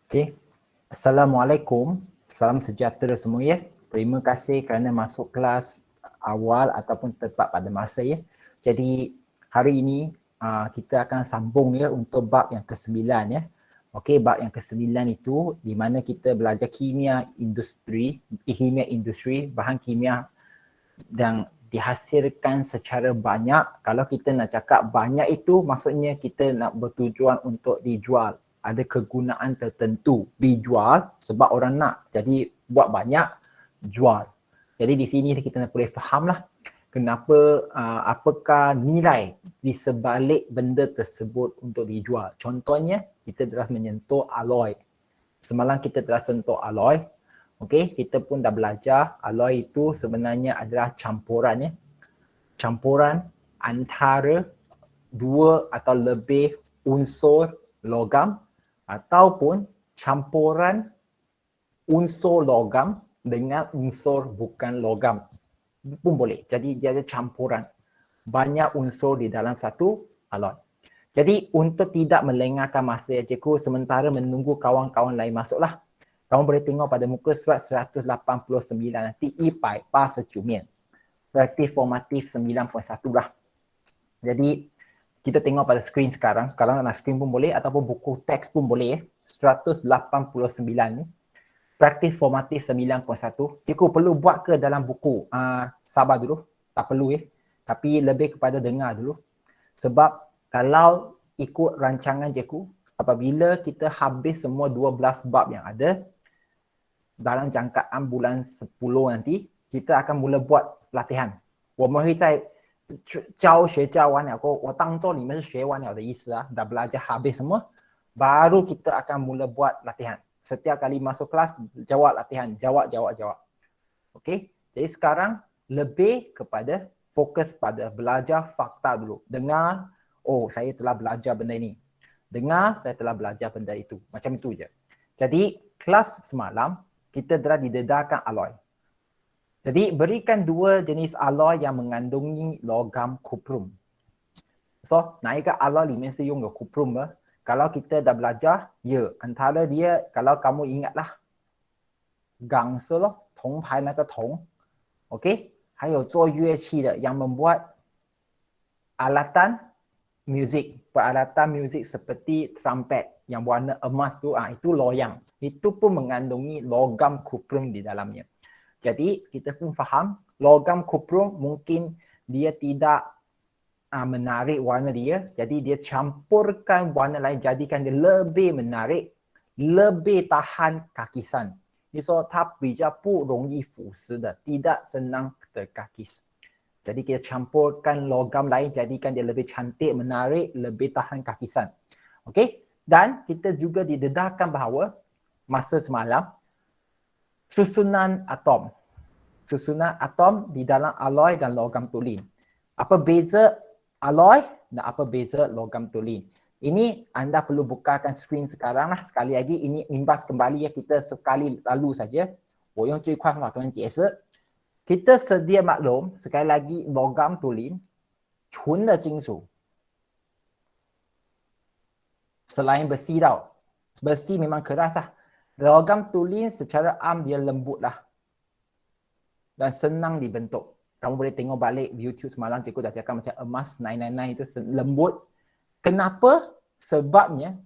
Okey. Assalamualaikum. Salam sejahtera semua ya. Terima kasih kerana masuk kelas awal ataupun tepat pada masa ya. Jadi hari ini kita akan sambung ya untuk bab yang ke-9 ya. Okey, bab yang ke-9 itu di mana kita belajar kimia industri, bahan kimia yang dihasilkan secara banyak. Kalau kita nak cakap banyak itu maksudnya kita nak bertujuan untuk dijual. Ada kegunaan tertentu dijual sebab orang nak. Jadi buat banyak, jual. Jadi di sini kita boleh fahamlah kenapa apakah nilai di sebalik benda tersebut untuk dijual. Contohnya kita telah menyentuh alloy. Semalam kita telah sentuh alloy. Okey, kita pun dah belajar alloy itu sebenarnya adalah campuran ya. Campuran antara dua atau lebih unsur logam ataupun campuran unsur logam dengan unsur bukan logam pun boleh. Jadi dia ada campuran banyak unsur di dalam satu alloy. Jadi untuk tidak melengahkan masa cikgu sementara menunggu kawan-kawan lain masuklah. Kamu boleh tengok pada muka surat 189 nanti IPA 8praktik formatif 9.1 lah. Jadi kita tengok pada skrin sekarang, kalau nak skrin pun boleh ataupun buku teks pun boleh 189 ni. Praktik formatif 9.1. Cikgu perlu buat ke dalam buku? Sabar dulu, tak perlu tapi lebih kepada dengar dulu. Sebab kalau ikut rancangan cikgu, apabila kita habis semua 12 bab yang ada, dalam jangkaan bulan 10 nanti, kita akan mula buat latihan. 我们会在教学教完了过后，我当做你们是学完了的意思dah belajar habis semua, baru kita akan mula buat latihan. Setiap kali masuk kelas, jawab latihan, jawab. Okey, jadi sekarang lebih kepada fokus pada belajar fakta dulu. Dengar, oh saya telah belajar benda ini. Dengar, saya telah belajar benda itu. Macam itu je. Jadi kelas semalam, kita telah didedarkan alloy. Jadi berikan dua jenis alloy yang mengandungi logam kuprum. So, 哪一个 alloy 里面是用的 kuprum 的? Kalau kita dah belajar, ya, antara dia, kalau kamu ingatlah, 钢是咯，铜牌那个铜 ，OK， 还有做乐器的 yang membuat alatan muzik, peralatan muzik seperti trumpet yang warna emas tu, itu loyang. Itu pun mengandungi logam kuprum di dalamnya. Jadi kita pun faham logam kuprum mungkin dia tidak menarik warna dia, jadi dia campurkan warna lain jadikan dia lebih menarik, lebih tahan kakisan. Jadi so, 它比较不容易腐蚀的, tidak senang terkakis. Jadi kita campurkan logam lain jadikan dia lebih cantik, menarik, lebih tahan kakisan. Okey? Dan kita juga didedarkan bahawa masa semalam susunan atom di dalam alloy dan logam tulin. Apa beza alloy dan apa beza logam tulin? Ini anda perlu bukakan skrin sekarang lah. Sekali lagi ini imbas kembali ya, kita sekali lalu saja. 我用最快方法跟你解释. Kita sedia maklum sekali lagi logam tulin 纯的金属 selain besi tau. Besi memang keras lah. Logam tulin secara am dia lembut lah dan senang dibentuk. Kamu boleh tengok balik YouTube semalam, cikgu dah cakap macam emas 999 itu lembut. Kenapa? Sebabnya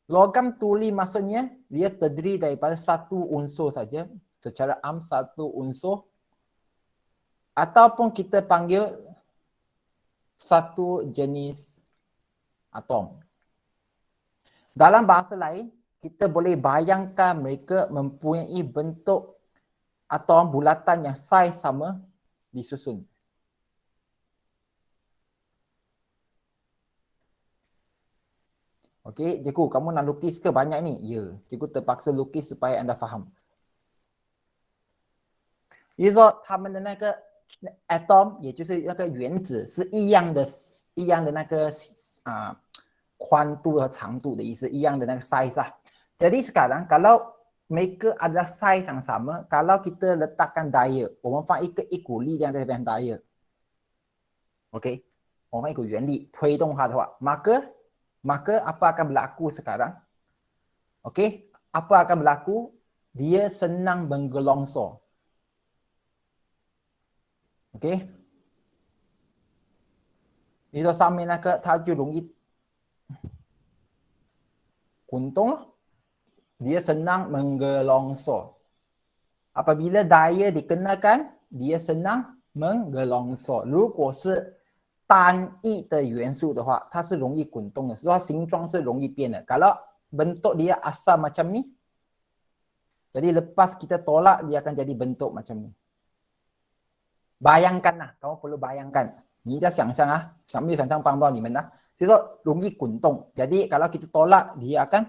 logam tulin maksudnya dia terdiri daripada satu unsur saja, secara am satu unsur, ataupun kita panggil satu jenis atom. Dalam bahasa lain, kita boleh bayangkan mereka mempunyai bentuk atom bulatan yang saiz sama disusun. Okey, cikgu, kamu nak lukis ke banyak ni? Ya, cikgu terpaksa lukis supaya anda faham. 也就是说，它们的那个 atom， 也就是那个原子是一样的那个宽度和长度的意思，一样的那个 size lah. Jadi sekarang kalau mereka adalah saiz yang sama, kalau kita letakkan daya, 我们放一股力量在这边 daya. Okey, 我们放一股原力推动它的话，maka apa akan berlaku sekarang? Okey, apa akan berlaku? Dia senang menggelongsor. Okey. 你说上面那个它就容易滚动咯，dia senang menggelongsor. Apabila daya dikenakan, dia senang menggelongsor. 如果是单一的元素的话，它是容易滚动的，所以它形状是容易变的。Kalau bentuk dia asal macam ni, jadi lepas kita tolak, dia akan jadi bentuk macam ni. Bayangkanlah, kamu perlu bayangkan. 你在想象啊，想没有想象帮到你们呢？就是说容易滚动。Jadi kalau kita tolak, dia akan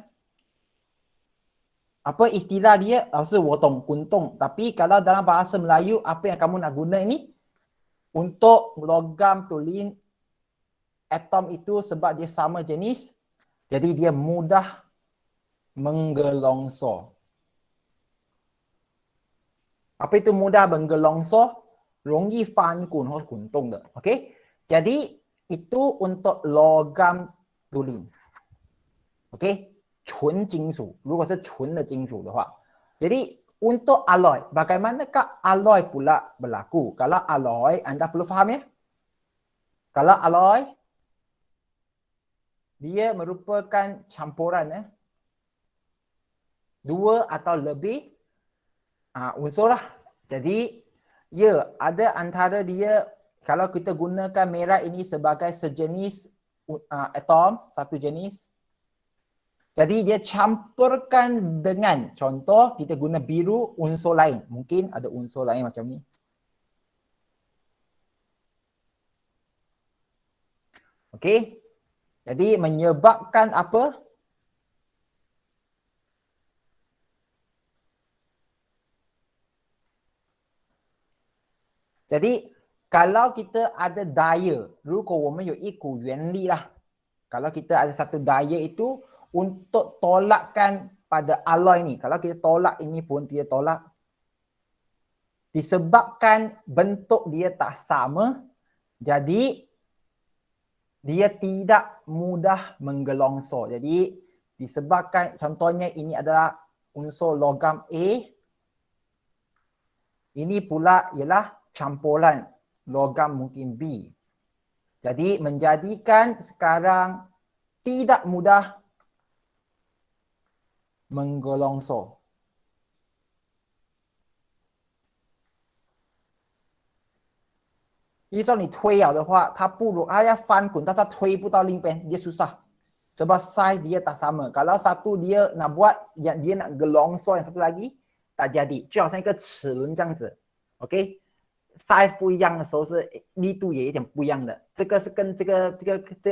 apa istilah dia? Lalu我懂 kuntung. Tapi kalau dalam bahasa Melayu, apa yang kamu nak guna ini? Untuk logam tulen atom itu sebab dia sama jenis, jadi dia mudah menggelongsor. Apa itu mudah menggelongsor? 容易翻滚或滚动的 ，OK？ Jadi itu untuk logam tulen, OK？ 纯金属，如果是纯的金属的话， jadi untuk alloy, bagaimanakah alloy pula berlaku? Kalau alloy, anda perlu faham ya? Kalau alloy, dia merupakan campuran dua atau lebih unsur lah. Jadi, ya, ada antara dia, kalau kita gunakan merah ini sebagai sejenis atom, satu jenis. Jadi dia campurkan dengan, contoh kita guna biru unsur lain. Mungkin ada unsur lain macam ni. Okey. Jadi menyebabkan apa? Jadi kalau kita ada daya, 如果我们有一股原力lah. Kalau kita ada satu daya itu untuk tolakkan pada alloy ni. Kalau kita tolak ini pun dia tolak. Disebabkan bentuk dia tak sama, jadi dia tidak mudah menggelongsor. Jadi disebabkan contohnya ini adalah unsur logam A. Ini pula ialah campuran logam mungkin B. Jadi menjadikan sekarang tidak mudah menggelongsor. Kalau 你推了的话，它不如它要翻滚，但它推不到另一边，dia susah. Sebab size dia tak sama. Kalau satu dia nak buat, dia nak gelongsor yang satu lagi, tak jadi. 就好像一个齿轮这样子 ，OK？ size 不一样的时候是力度也有点不一样的。这个是跟这个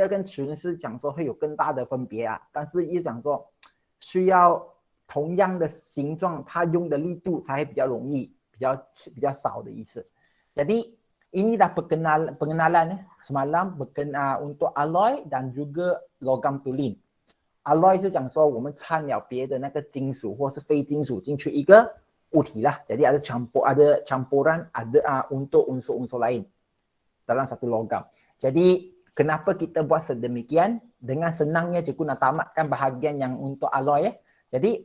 跟齿轮是讲说会有更大的分别啊，但是也讲说需要同样的形状，它用的力度才会比较容易，比较少的意思。Jadi ini dah pengenalan semalam untuk alloy dan juga logam tulen. Alloy 是讲说我们掺了别的那个金属或是非金属进去一个物体lah. Jadi ada campuran untuk unsur-unsur lain dalam satu logam. Jadi kenapa kita buat sedemikian? Dengan senangnya cikgu nak tamatkan bahagian yang untuk alloy. Jadi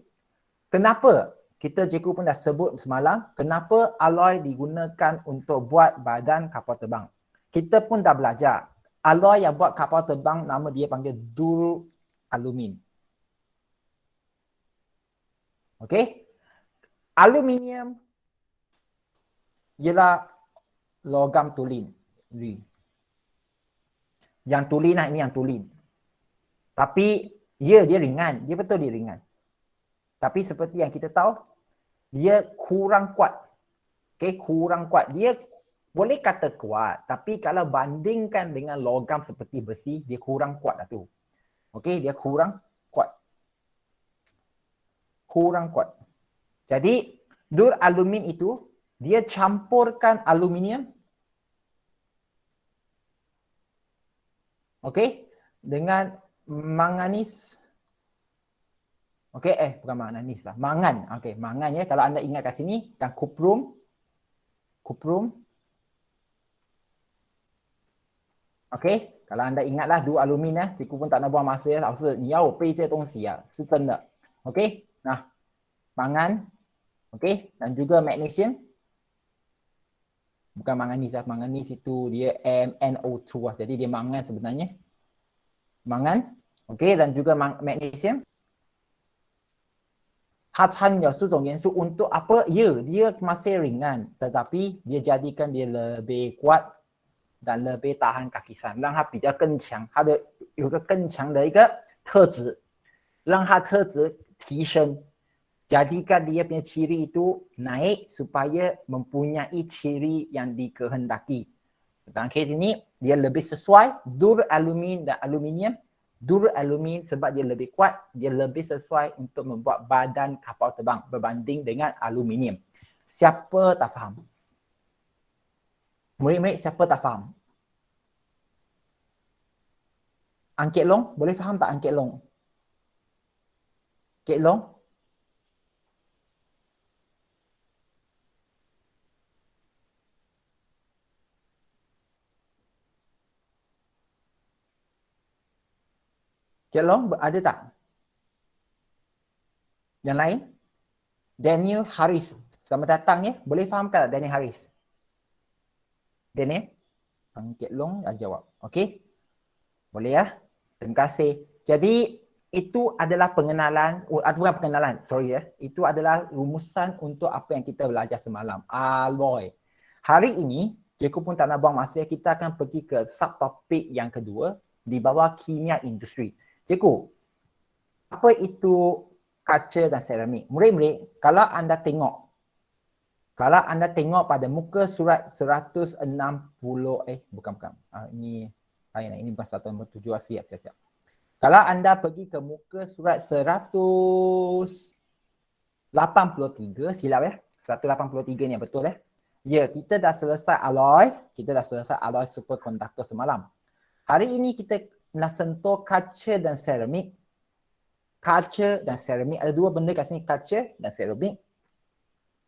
kenapa? Kita cikgu pun dah sebut semalam, kenapa alloy digunakan untuk buat badan kapal terbang. Kita pun dah belajar, alloy yang buat kapal terbang nama dia panggil duralumin. Okey? Aluminium ialah logam tulen. Yang tulen lah, ini yang tulen. Tapi dia ringan, dia betul dia ringan. Tapi seperti yang kita tahu, dia kurang kuat. Okay, kurang kuat. Dia boleh kata kuat, tapi kalau bandingkan dengan logam seperti besi, dia kurang kuat lah tu. Okay, dia kurang kuat. Kurang kuat. Jadi, duralumin itu, dia campurkan aluminium. Okay, dengan manganis. Okey, bukan manganis lah. Mangan. Okey, mangan ya. Kalau anda ingat kat sini, dan kuprum. Okey, kalau anda ingatlah dua alumin cikgu pun tak nak buang masa ya. 老师，你要我背这些东西啊，是真的。OK， nah mangan, okey, dan juga magnesium. Bukan manganis lah, manganis itu dia MnO2 lah. Jadi dia mangan sebenarnya. Mangan, okey, dan juga magnesium. 它掺有四种元素 untuk apa? Ya, dia masih ringan tetapi dia jadikan dia lebih kuat dan lebih tahan kakisan，让它比较更强，它的有个更强的一个特质，让它特质提升。Jadikan dia punya ciri itu naik supaya mempunyai ciri yang dikehendaki. Dalam kes ini, dia lebih sesuai duralumin dan aluminium. Duralumin sebab dia lebih kuat, dia lebih sesuai untuk membuat badan kapal terbang berbanding dengan aluminium. Siapa tak faham? Murid-murid siapa tak faham? Angkit Long, boleh faham tak Angkit Long? Angkit Long? Angkit Long ada tak? Yang lain? Daniel Harris. Selamat datang ya. Boleh faham tak Daniel Harris? Daniel? Angkit Long dah jawab. Okey? Boleh ya? Terima kasih. Jadi itu adalah pengenalan, bukan pengenalan, sorry ya. Itu adalah rumusan untuk apa yang kita belajar semalam. Alloy. Hari ini, cikgu pun tak nak buang masa, kita akan pergi ke subtopik yang kedua di bawah kimia industri. Cikgu, apa itu kaca dan seramik? Murid-murid, kalau anda tengok pada muka surat 160, bukan. Ini bukan 167, siap. Kalau anda pergi ke muka surat 183, silap ya. 183 ni betul ya. Ya, kita dah selesai alloy superkonduktor semalam. Hari ini kita nak sentuh kaca dan seramik. Kaca dan seramik, ada dua benda kat sini, kaca dan seramik.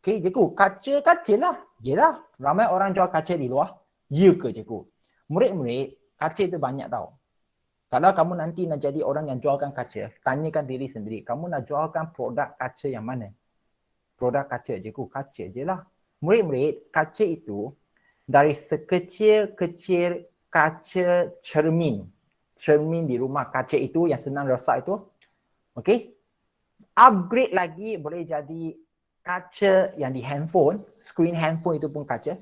Okey, cikgu, kaca lah. Yelah, ramai orang jual kaca di luar. Ya ke cikgu? Murid-murid, kaca itu banyak tau. Kalau kamu nanti nak jadi orang yang jualkan kaca, tanyakan diri sendiri, kamu nak jualkan produk kaca yang mana? Produk kaca, cikgu, kaca je lah. Murid-murid, kaca itu dari sekecil-kecil kaca cermin di rumah kaca itu yang senang rosak itu. Okey? Upgrade lagi boleh jadi kaca yang di handphone, screen handphone itu pun kaca.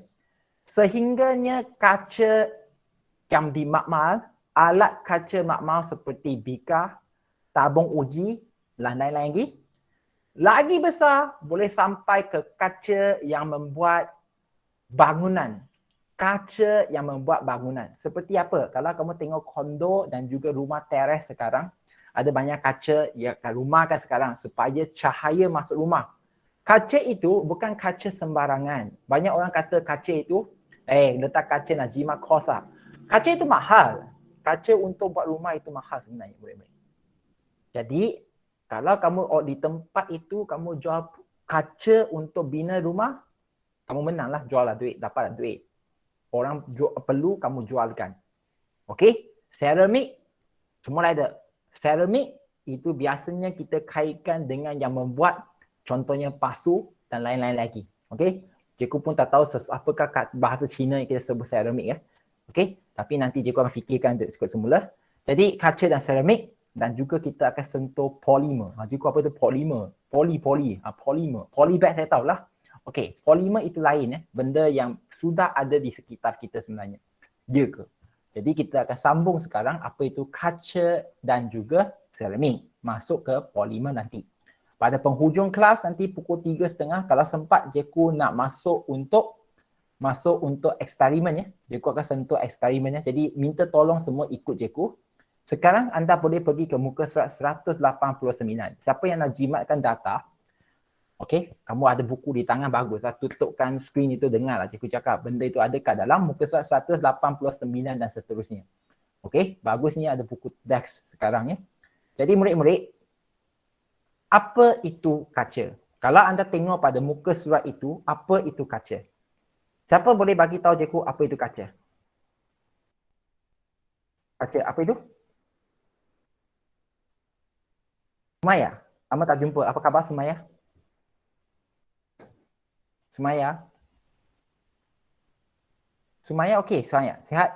Sehingganya kaca yang di makmal, alat kaca makmal seperti bika, tabung uji dan lain-lain lagi. Lagi besar boleh sampai ke kaca yang membuat bangunan. Kaca yang membuat bangunan. Seperti apa? Kalau kamu tengok kondo dan juga rumah teres sekarang, ada banyak kaca yang rumah kan sekarang supaya cahaya masuk rumah. Kaca itu bukan kaca sembarangan. Banyak orang kata kaca itu, letak kaca nak jimat kos lah. Kaca itu mahal. Kaca untuk buat rumah itu mahal sebenarnya. Jadi, kalau kamu di tempat itu, kamu jual kaca untuk bina rumah, kamu menanglah, jual lah duit, dapatlah duit. Orang perlu, kamu jualkan. Okey? Seramik, semua ada. Seramik itu biasanya kita kaitkan dengan yang membuat, contohnya pasu dan lain-lain lagi. Okey? Cikgu pun tak tahu apakah bahasa Cina yang kita sebut seramik ya. Okey? Tapi nanti cikgu akan fikirkan ikut semula. Jadi kaca dan seramik dan juga kita akan sentuh polimer. Cikgu apa itu polimer? Polimer. Polybag saya tahulah. Okey, polimer itu lain benda yang sudah ada di sekitar kita sebenarnya. Ya ke? Jadi kita akan sambung sekarang apa itu kaca dan juga seramik. Masuk ke polimer nanti. Pada penghujung kelas nanti pukul 3.30 kalau sempat cikgu nak masuk untuk eksperimen ya. Cikgu akan sentuh eksperimennya. Jadi minta tolong semua ikut cikgu. Sekarang anda boleh pergi ke muka surat 189. Siapa yang nak jimatkan data, okey, kamu ada buku di tangan, baguslah. Tutupkan skrin itu, dengarlah cikgu cakap. Benda itu ada kat dalam muka surat 189 dan seterusnya. Okey, bagusnya ada buku teks sekarang ya. Jadi murid-murid, apa itu kaca? Kalau anda tengok pada muka surat itu, apa itu kaca? Siapa boleh bagi tahu cikgu apa itu kaca? Kaca, apa itu? Sumaya? Lama tak jumpa. Apa khabar Sumaya? Sumaya? Sumaya okey, Sumaya. Sihat?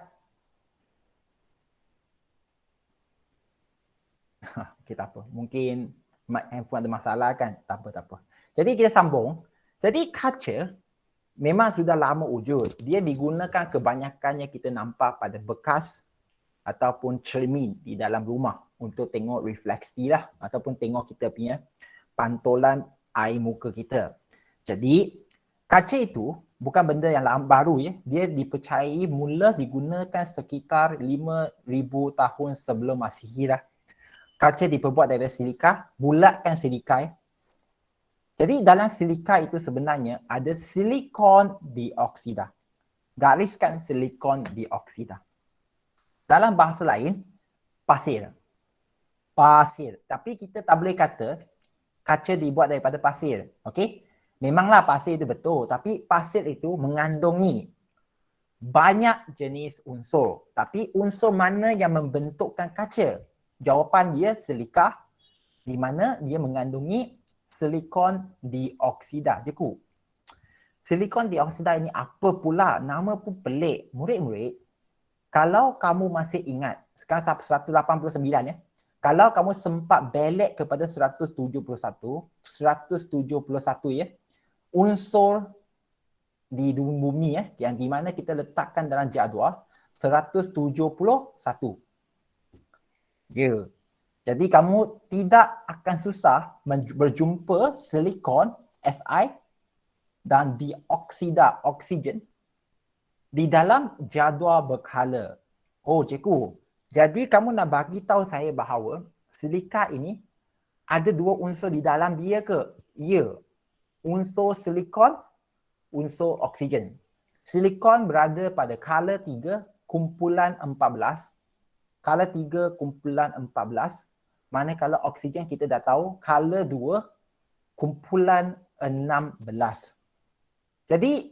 Okey, tak apa. Mungkin handphone ada masalah kan? Tak apa, tak apa. Jadi kita sambung. Jadi kaca memang sudah lama wujud. Dia digunakan kebanyakannya kita nampak pada bekas ataupun cermin di dalam rumah untuk tengok refleksi lah ataupun tengok kita punya pantulan air muka kita. Jadi kaca itu bukan benda yang baru ya. Dia dipercayai mula digunakan sekitar 5,000 tahun sebelum Masihi lah. Kaca diperbuat daripada silika, bulatkan silika ya. Jadi dalam silika itu sebenarnya ada silikon dioksida. Gariskan silikon dioksida. Dalam bahasa lain, pasir. Pasir. Tapi kita tak boleh kata kaca dibuat daripada pasir. Okey? Memanglah pasir itu betul, tapi pasir itu mengandungi banyak jenis unsur. Tapi unsur mana yang membentukkan kaca? Jawapan dia silika, di mana dia mengandungi silikon dioksida. Cikgu, silikon dioksida ini apa pula? Nama pun pelik. Murid-murid, kalau kamu masih ingat, sekarang 189 ya. Kalau kamu sempat balik kepada 171 ya, unsur di bumi ya, yang di mana kita letakkan dalam jadual 171. Ya. Jadi kamu tidak akan susah berjumpa silikon Si dan dioksida oksigen di dalam jadual berkala. Oh cikgu, jadi kamu nak bagi tahu saya bahawa silika ini ada dua unsur di dalam dia ke? Ya. Unsur silikon, unsur oksigen. Silikon berada pada kala 3 kumpulan 14. Kala 3 kumpulan 14. Manakala oksigen kita dah tahu kala 2 kumpulan 16. Jadi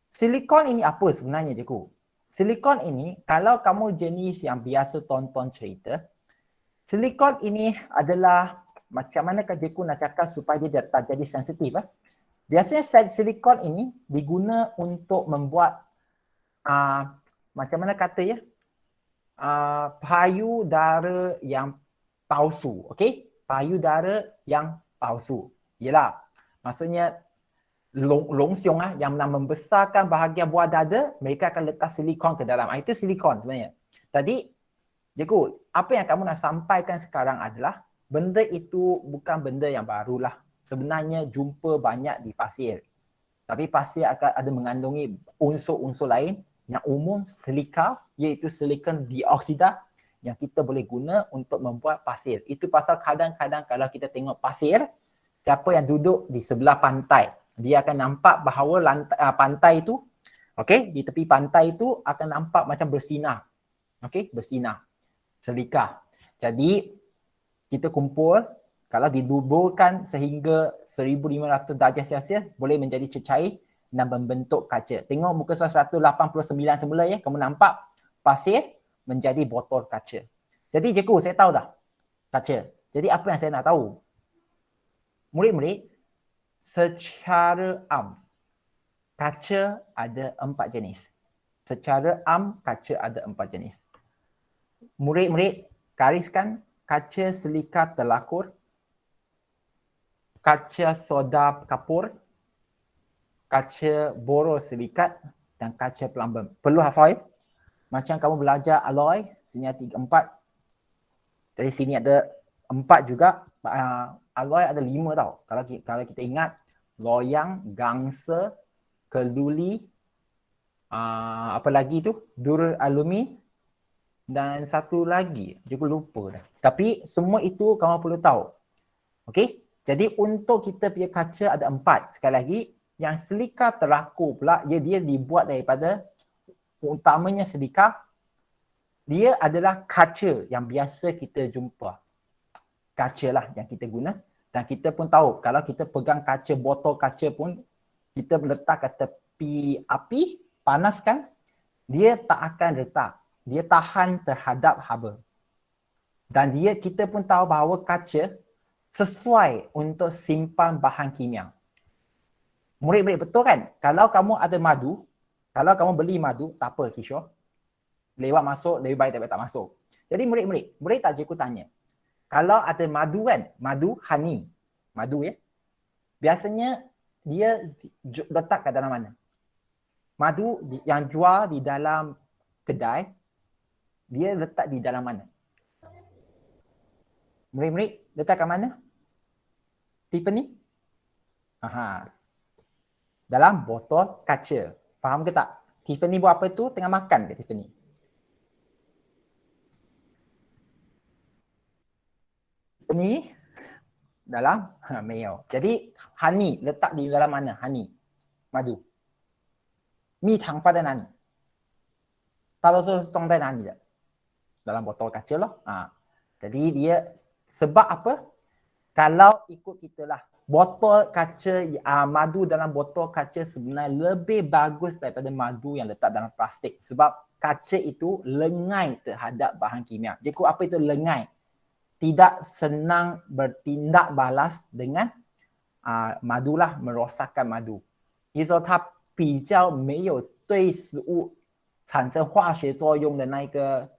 silikon ini apa sebenarnya cikgu? Silikon ini kalau kamu jenis yang biasa tonton cerita, silikon ini adalah macam mana cikgu nak cakap supaya dia tak jadi sensitif. Biasanya silikon ini diguna untuk membuat macam mana kata ya, payudara yang palsu, okey? Payudara yang palsu. Yalah, maksudnya longsiong yang nak membesarkan bahagian buah dada, mereka akan letak silikon ke dalam. Itu silikon sebenarnya. Tadi, cikgu, apa yang kamu nak sampaikan sekarang adalah benda itu bukan benda yang barulah. Sebenarnya jumpa banyak di pasir. Tapi pasir akan ada mengandungi unsur-unsur lain yang umum silika, iaitu silikon dioksida yang kita boleh guna untuk membuat pasir. Itu pasal kadang-kadang kalau kita tengok pasir, siapa yang duduk di sebelah pantai, dia akan nampak bahawa pantai itu, okey, di tepi pantai itu akan nampak macam bersinar. Okey, bersinar. Silika. Jadi kita kumpul, kalau diduburkan sehingga 1500 darjah Celsius boleh menjadi cecair dan membentuk kaca. Tengok muka surat 189 semula ya, kamu nampak pasir menjadi botol kaca. Jadi cikgu, saya tahu dah kaca. Jadi apa yang saya nak tahu? Murid-murid, secara kaca ada 4 jenis. Secara kaca ada 4 jenis. Murid-murid, gariskan kaca silika telakur, kaca soda kapur, kaca borosilikat dan kaca pelambang. Perlu hafal ya? Macam kamu belajar alloy, sini ada 4. Jadi sini ada 4 juga. Alloy ada 5 tau. Kalau kita ingat, loyang, gangsa, keluli, apa lagi tu? Duralumin dan satu lagi, juga lupa dah. Tapi semua itu kamu perlu tahu. Okey? Jadi untuk kita punya kaca ada 4. Sekali lagi, yang silika terakur pula, dia dibuat daripada utamanya silika, dia adalah kaca yang biasa kita jumpa. Kaca lah yang kita guna. Dan kita pun tahu, kalau kita pegang kaca, botol kaca pun, kita letak ke tepi api, panaskan, dia tak akan retak. Dia tahan terhadap haba. Dan kita pun tahu bahawa kaca sesuai untuk simpan bahan kimia. Murid-murid betul kan? Kalau kamu ada madu, kalau kamu beli madu, tak apa Kishore. Lewat masuk, lebih baik tak masuk. Jadi murid tak cikgu tanya. Kalau ada madu kan, madu honey, madu ya. Biasanya dia letak kat dalam mana? Madu yang jual di dalam kedai, dia letak di dalam mana? Murid-murid letak kat mana? Tiffany? Aha. Dalam botol kaca. Faham ke tak? Tiffany buat apa tu? Tengah makan ke Tiffany? Tiffany dalam meal. Jadi honey letak di dalam mana? Honey. Madu. 蜜糖放在哪里？大多数是装在哪里的？ Dalam botol kaca loh. Jadi dia sebab apa? Kalau ikut kita lah, botol kaca, madu dalam botol kaca sebenarnya lebih bagus daripada madu yang letak dalam plastik. Sebab kaca itu lengai terhadap bahan kimia. Jadi apa itu lengai? Tidak senang bertindak balas dengan madu lah, merosakkan madu. 也就是说它比较没有对食物产生化学作用的那个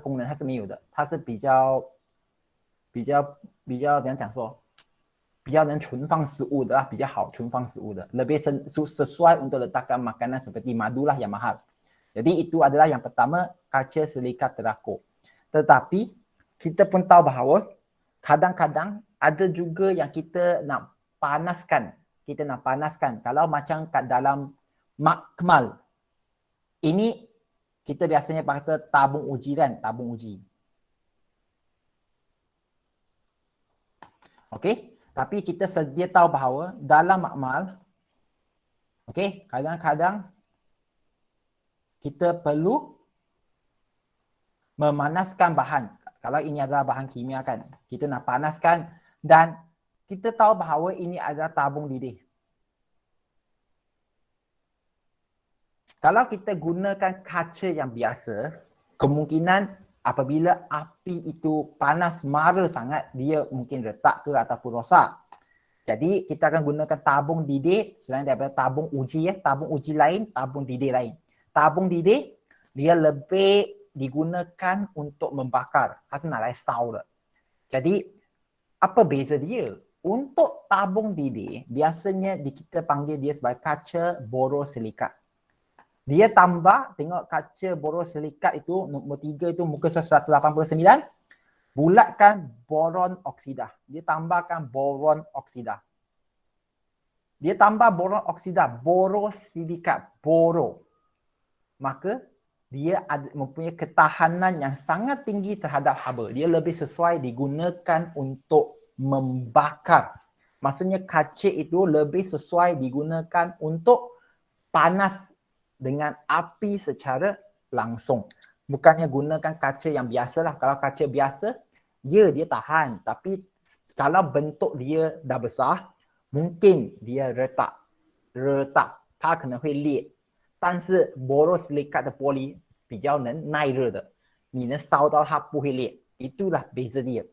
功能，它是没有的，它是比较怎样讲说，比较能存放食物的啦，比较好存放食物的， lebih sesuai untuk letakkan makanan seperti madu lah yang mahal. Jadi itu adalah yang pertama, kaca silika terakur. Tetapi kita pun tahu bahawa kadang-kadang ada juga yang kita nak panaskan. Kita nak panaskan. Kalau macam kat dalam makmal, ini kita biasanya pakai tabung uji kan, tabung uji. Okey, tapi kita sedia tahu bahawa dalam makmal, okey, kadang-kadang kita perlu memanaskan bahan. Kalau ini adalah bahan kimia kan, kita nak panaskan dan kita tahu bahawa ini adalah tabung didih. Kalau kita gunakan kaca yang biasa, kemungkinan apabila api itu panas mara sangat, dia mungkin retak ke ataupun rosak. Jadi kita akan gunakan tabung didih selain daripada tabung uji ya, tabung uji lain, tabung didih lain. Tabung didih dia lebih digunakan untuk membakar, 它是拿来烧的. Jadi apa beza dia? Untuk tabung didih, biasanya kita panggil dia sebagai kaca borosilikat. Dia tambah, tengok kaca borosilikat itu, nombor 3 itu muka 189, bulatkan boron oksida. Dia tambahkan boron oksida. Dia tambah boron oksida, borosilikat, boro. Maka dia mempunyai ketahanan yang sangat tinggi terhadap haba. Dia lebih sesuai digunakan untuk membakar. Maksudnya kaca itu lebih sesuai digunakan untuk panas dengan api secara langsung. Bukannya gunakan kaca yang biasalah. Kalau kaca biasa, dia tahan. Tapi kalau bentuk dia dah besar, mungkin dia retak. 它可能会裂。但是borosilikat的玻璃比较能耐热的，你能烧到它不会裂。Itulah beza dia.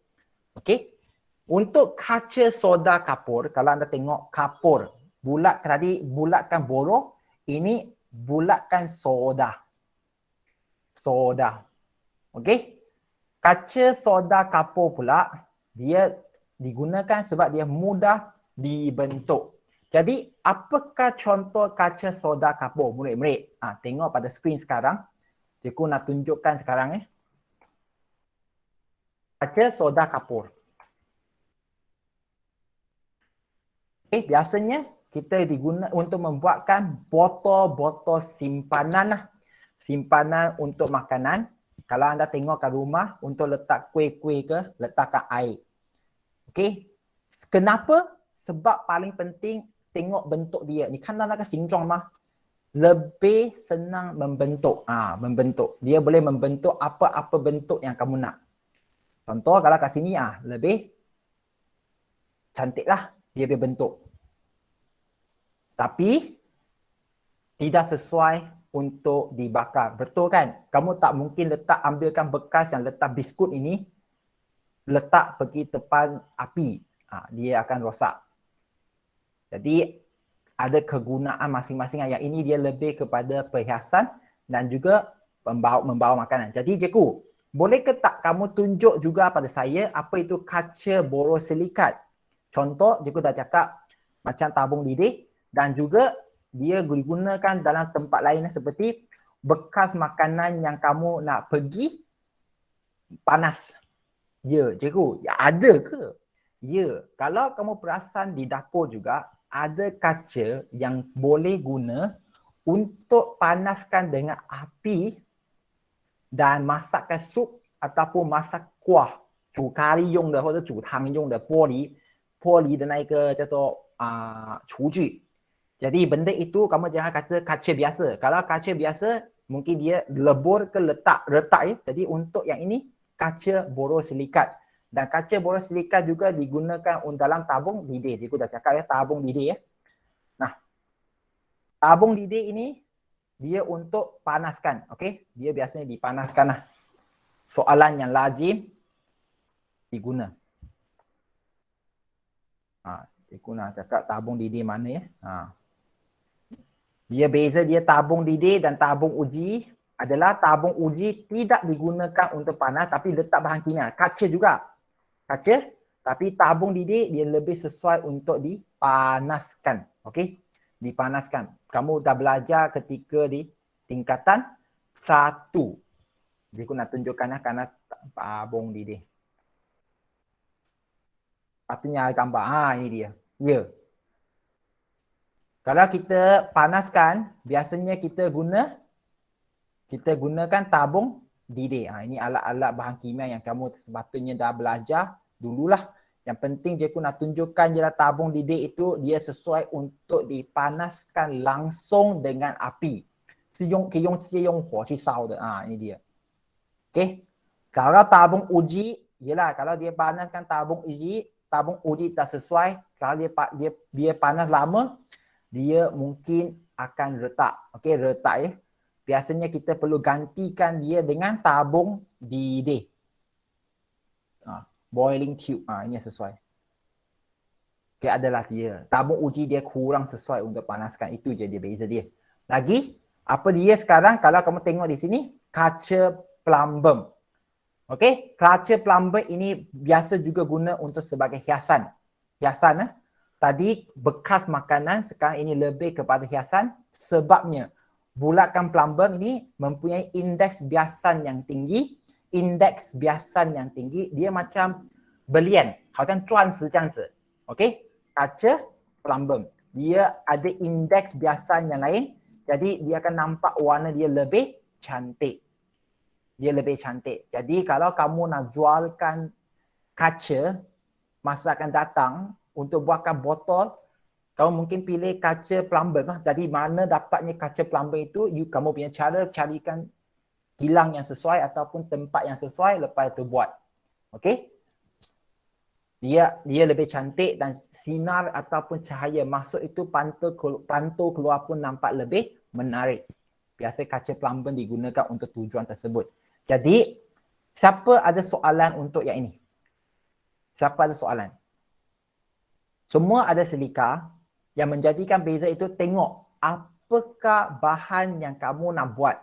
Okey? Untuk kaca soda kapur, kalau anda tengok kapur, bulat tadi bulatkan boro, ini bulatkan soda. Soda. Okey? Kaca soda kapur pula, dia digunakan sebab dia mudah dibentuk. Jadi, apakah contoh kaca soda kapur? Murid-murid, tengok pada skrin sekarang. Cikgu nak tunjukkan sekarang. Kaca soda kapur. Biasanya kita digunakan untuk membuatkan botol-botol simpanan lah. Simpanan untuk makanan. Kalau anda tengok kat rumah, untuk letak kuih-kuih ke, letakkan air. Okey. Kenapa? Sebab paling penting tengok bentuk dia. Ni kan nak形状mah. Lebih senang membentuk. Membentuk. Dia boleh membentuk apa-apa bentuk yang kamu nak. Contoh kalau kat sini lebih cantik lah dia berbentuk. Tapi tidak sesuai untuk dibakar. Betul kan? Kamu tak mungkin ambilkan bekas yang letak biskut ini, letak pergi depan api. Dia akan rosak. Jadi ada kegunaan masing-masing. Yang ini dia lebih kepada perhiasan dan juga membawa makanan. Jadi cikgu, boleh ke tak kamu tunjuk juga pada saya apa itu kaca borosilikat? Contoh, cikgu dah cakap macam tabung lidih dan juga dia digunakan dalam tempat lain seperti bekas makanan yang kamu nak pergi panas. Ya, cikgu, ya ada ke? Ya, kalau kamu perasan di dapur juga ada kaca yang boleh guna untuk panaskan dengan api dan masakkan sup ataupun masak kuah 煮咖喱用的或者煮汤用的玻璃的那个叫做厨具. Jadi benda itu kamu jangan kata kaca biasa. Kalau kaca biasa mungkin dia lebur ke retak ya. Jadi untuk yang ini kaca borosilikat. Dan kaca borosilikat juga digunakan dalam tabung lidih. Cikgu dah cakap ya, tabung lidih ya. Nah, tabung lidih ini dia untuk panaskan, okey? Dia biasanya dipanaskan lah. Soalan yang lazim diguna. Cikgu nak cakap tabung lidih mana ya? Dia beza dia tabung lidih dan tabung uji adalah tabung uji tidak digunakan untuk panas tapi letak bahan kimia. Kaca juga. Kaca, tapi tabung lidih dia lebih sesuai untuk dipanaskan. Okey? Dipanaskan. Kamu dah belajar ketika di tingkatan 1. Jadi aku nak tunjukkan kerana tabung lidih. Artinya gambar. Ini dia. Ya. Kalau kita panaskan, biasanya kita gunakan tabung lidih. Ini alat-alat bahan kimia yang kamu sepatutnya dah belajar dululah. Yang penting je aku nak tunjukkan je lah tabung lidih itu dia sesuai untuk dipanaskan langsung dengan api. 是用可以用直接用火去烧的ini dia. Okey. Kalau tabung uji, ialah kalau dia panaskan tabung uji tak sesuai, kalau dia panas lama, dia mungkin akan retak. Okey, retak ya. Biasanya kita perlu gantikan dia dengan tabung lidih. Boiling tube. Ini sesuai. Okey, adalah dia. Tabung uji dia kurang sesuai untuk panaskan. Itu je dia beza dia. Lagi, apa dia sekarang kalau kamu tengok di sini, kaca plumbum. Okey, kaca plumbum ini biasa juga guna untuk sebagai hiasan. Hiasan Tadi bekas makanan, sekarang ini lebih kepada hiasan. Sebabnya bulatan plumbum ini mempunyai indeks biasan yang tinggi. Indeks biasan yang tinggi, dia macam belian, 好像钻石这样子. Okey, kaca plumbum. Dia ada indeks biasan yang lain. Jadi dia akan nampak warna dia lebih cantik. Dia lebih cantik. Jadi kalau kamu nak jualkan kaca masa akan datang untuk buatkan botol, kamu mungkin pilih kaca plumbum. Jadi mana dapatnya kaca plumbum itu, kamu punya cara carikan kilang yang sesuai ataupun tempat yang sesuai, lepas itu buat. Okey? Dia lebih cantik dan sinar ataupun cahaya masuk itu pantul keluar pun nampak lebih menarik. Biasa kaca plumbum digunakan untuk tujuan tersebut. Jadi, siapa ada soalan untuk yang ini? Siapa ada soalan? Semua ada selika. Yang menjadikan beza itu tengok apakah bahan yang kamu nak buat.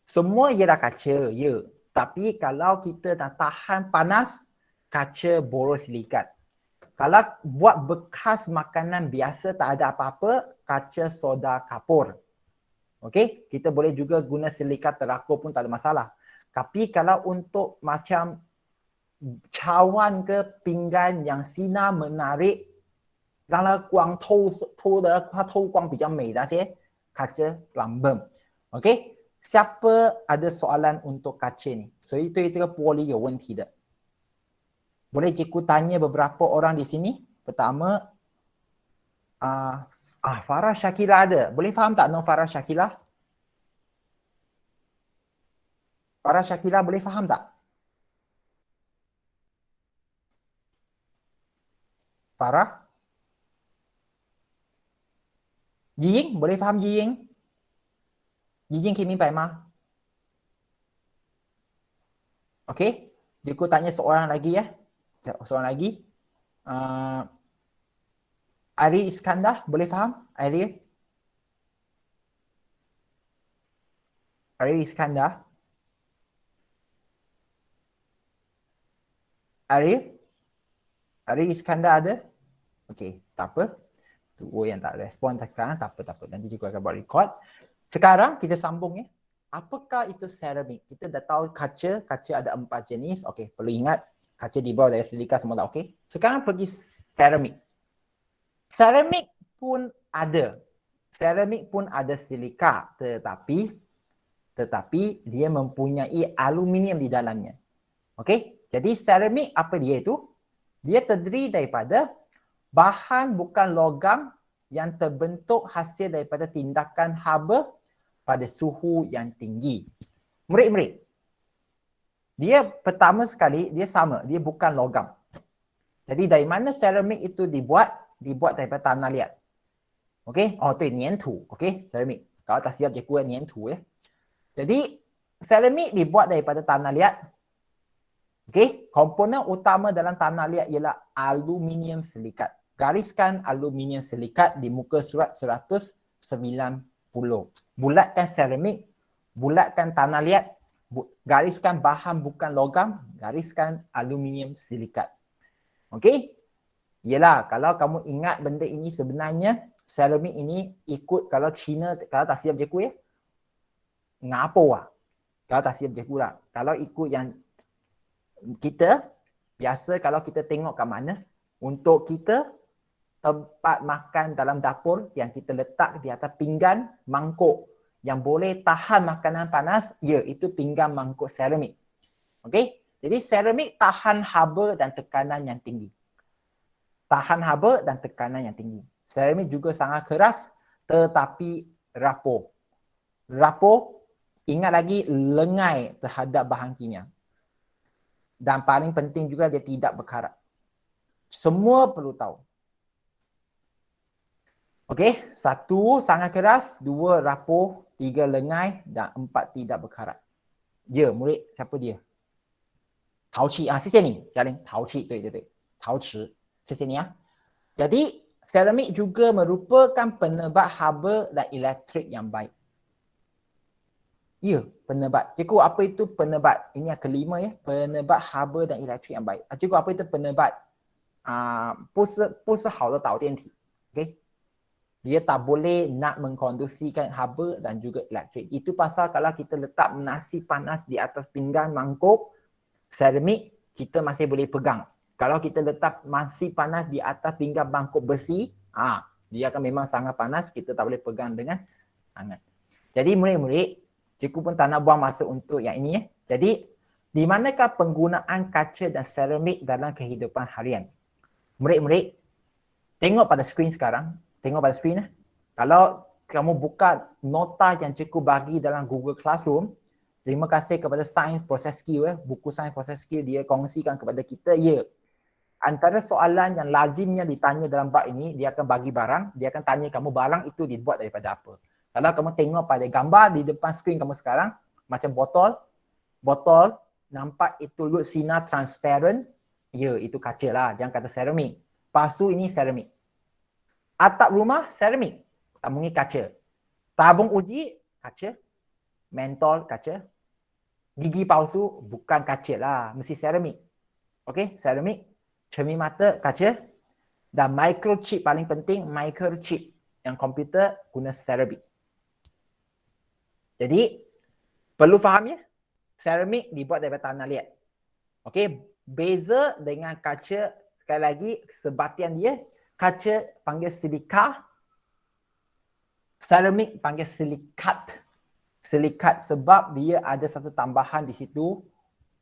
Semua ialah kaca, ya. Tapi kalau kita nak tahan panas, kaca borosilikat. Kalau buat bekas makanan biasa tak ada apa-apa, kaca soda kapur. Okey, kita boleh juga guna silika terakur pun tak ada masalah. Tapi kalau untuk macam cawan ke pinggan yang sinar menarik, 让它光透的它透光比较美那些 kaca plumbum. Okey, siapa ada soalan untuk kaca ni? 所以对这个玻璃有问题的 boleh cikgu tanya beberapa orang di sini. Pertama, Farah Syakila ada. Boleh faham tak no Farah Syakila? Farah Syakila boleh faham tak? Farah? Yiying, boleh faham Yiying? Yiying kini baik mah? Okey, cikgu tanya seorang lagi ya. Seorang lagi. Ari Iskandar, boleh faham? Ari Iskandar? Ari Iskandar ada? Okey, tak apa. Dua yang tak respon sekarang, tak apa. Nanti juga akan buat record. Sekarang kita sambung ya. Apakah itu seramik? Kita dah tahu kaca ada 4 jenis. Okey, perlu ingat kaca dibuat dari silika semua dah okey. Sekarang pergi seramik. Seramik pun ada. Seramik pun ada silika, tetapi dia mempunyai aluminium di dalamnya. Okey? Jadi seramik apa dia itu? Dia terdiri daripada bahan bukan logam yang terbentuk hasil daripada tindakan haba pada suhu yang tinggi. Murid-murid, dia pertama sekali, dia sama, dia bukan logam. Jadi dari mana seramik itu dibuat? Dibuat daripada tanah liat. Okey? Oh, tu niantu. Okey, seramik. Kalau tak siap cikgu niantu ya. Jadi seramik dibuat daripada tanah liat. Okey, komponen utama dalam tanah liat ialah aluminium silikat. Gariskan aluminium silikat di muka surat 190. Bulatkan seramik, bulatkan tanah liat, gariskan bahan bukan logam, gariskan aluminium silikat. Okey? Yelah, kalau kamu ingat benda ini sebenarnya seramik ini ikut kalau Cina, kalau tak silap cikgu ya, ngapo lah. Kalau tak silap cikgu lah. Kalau ikut yang kita, biasa kalau kita tengok kat mana, untuk kita, tempat makan dalam dapur yang kita letak di atas pinggan, mangkuk yang boleh tahan makanan panas, ya, itu pinggan mangkuk seramik. Okey? Jadi seramik tahan haba dan tekanan yang tinggi. Tahan haba dan tekanan yang tinggi. Seramik juga sangat keras tetapi rapuh. Rapuh, ingat lagi, lengai terhadap bahan kimia. Dan paling penting juga dia tidak berkarat. Semua perlu tahu. Okey, 1 sangat keras, 2 rapuh, 3 lengai dan 4 tidak berkarat. Ya, murid, siapa dia? Tauci. Sisi ni. Jalan Tauci, 对。Tauci. Sisi ni ya. Jadi, seramik juga merupakan penebat haba dan elektrik yang baik. Ya, penebat. Cikgu, apa itu penebat? Ini yang kelima ya. Penebat haba dan elektrik yang baik. Cikgu, apa itu penebat? 不是好的导电体. Okey. Dia tak boleh nak mengkonduksikan haba dan juga elektrik. Itu pasal kalau kita letak nasi panas di atas pinggan mangkuk seramik, kita masih boleh pegang. Kalau kita letak nasi panas di atas pinggan mangkuk besi, dia akan memang sangat panas, kita tak boleh pegang dengan hangat. Jadi murid-murid, cikgu pun tak nak buang masa untuk yang ini ya. Jadi, di manakah penggunaan kaca dan seramik dalam kehidupan harian? Murid-murid, tengok pada skrin sekarang. Tengok pada skrin. Kalau kamu buka nota yang cikgu bagi dalam Google Classroom, terima kasih kepada Science Process Skill. Buku Science Process Skill dia kongsikan kepada kita. Ya, antara soalan yang lazimnya ditanya dalam bab ini, dia akan bagi barang. Dia akan tanya kamu barang itu dibuat daripada apa. Kalau kamu tengok pada gambar di depan skrin kamu sekarang, macam botol nampak itu lut sinar transparent. Ya, itu kaca lah. Jangan kata seramik. Pasu ini seramik. Atap rumah, seramik. Tabungi kaca. Tabung uji, kaca. Mentol, kaca. Gigi palsu, bukan kaca lah. Mesti seramik. Okey, seramik. Cermin mata, kaca. Dan microchip paling penting, microchip. Yang komputer guna seramik. Jadi, perlu faham ya. Seramik dibuat daripada tanah liat. Okey, beza dengan kaca, sekali lagi, sebatian dia, kaca panggil silika, seramik panggil silikat. Silikat sebab dia ada satu tambahan di situ,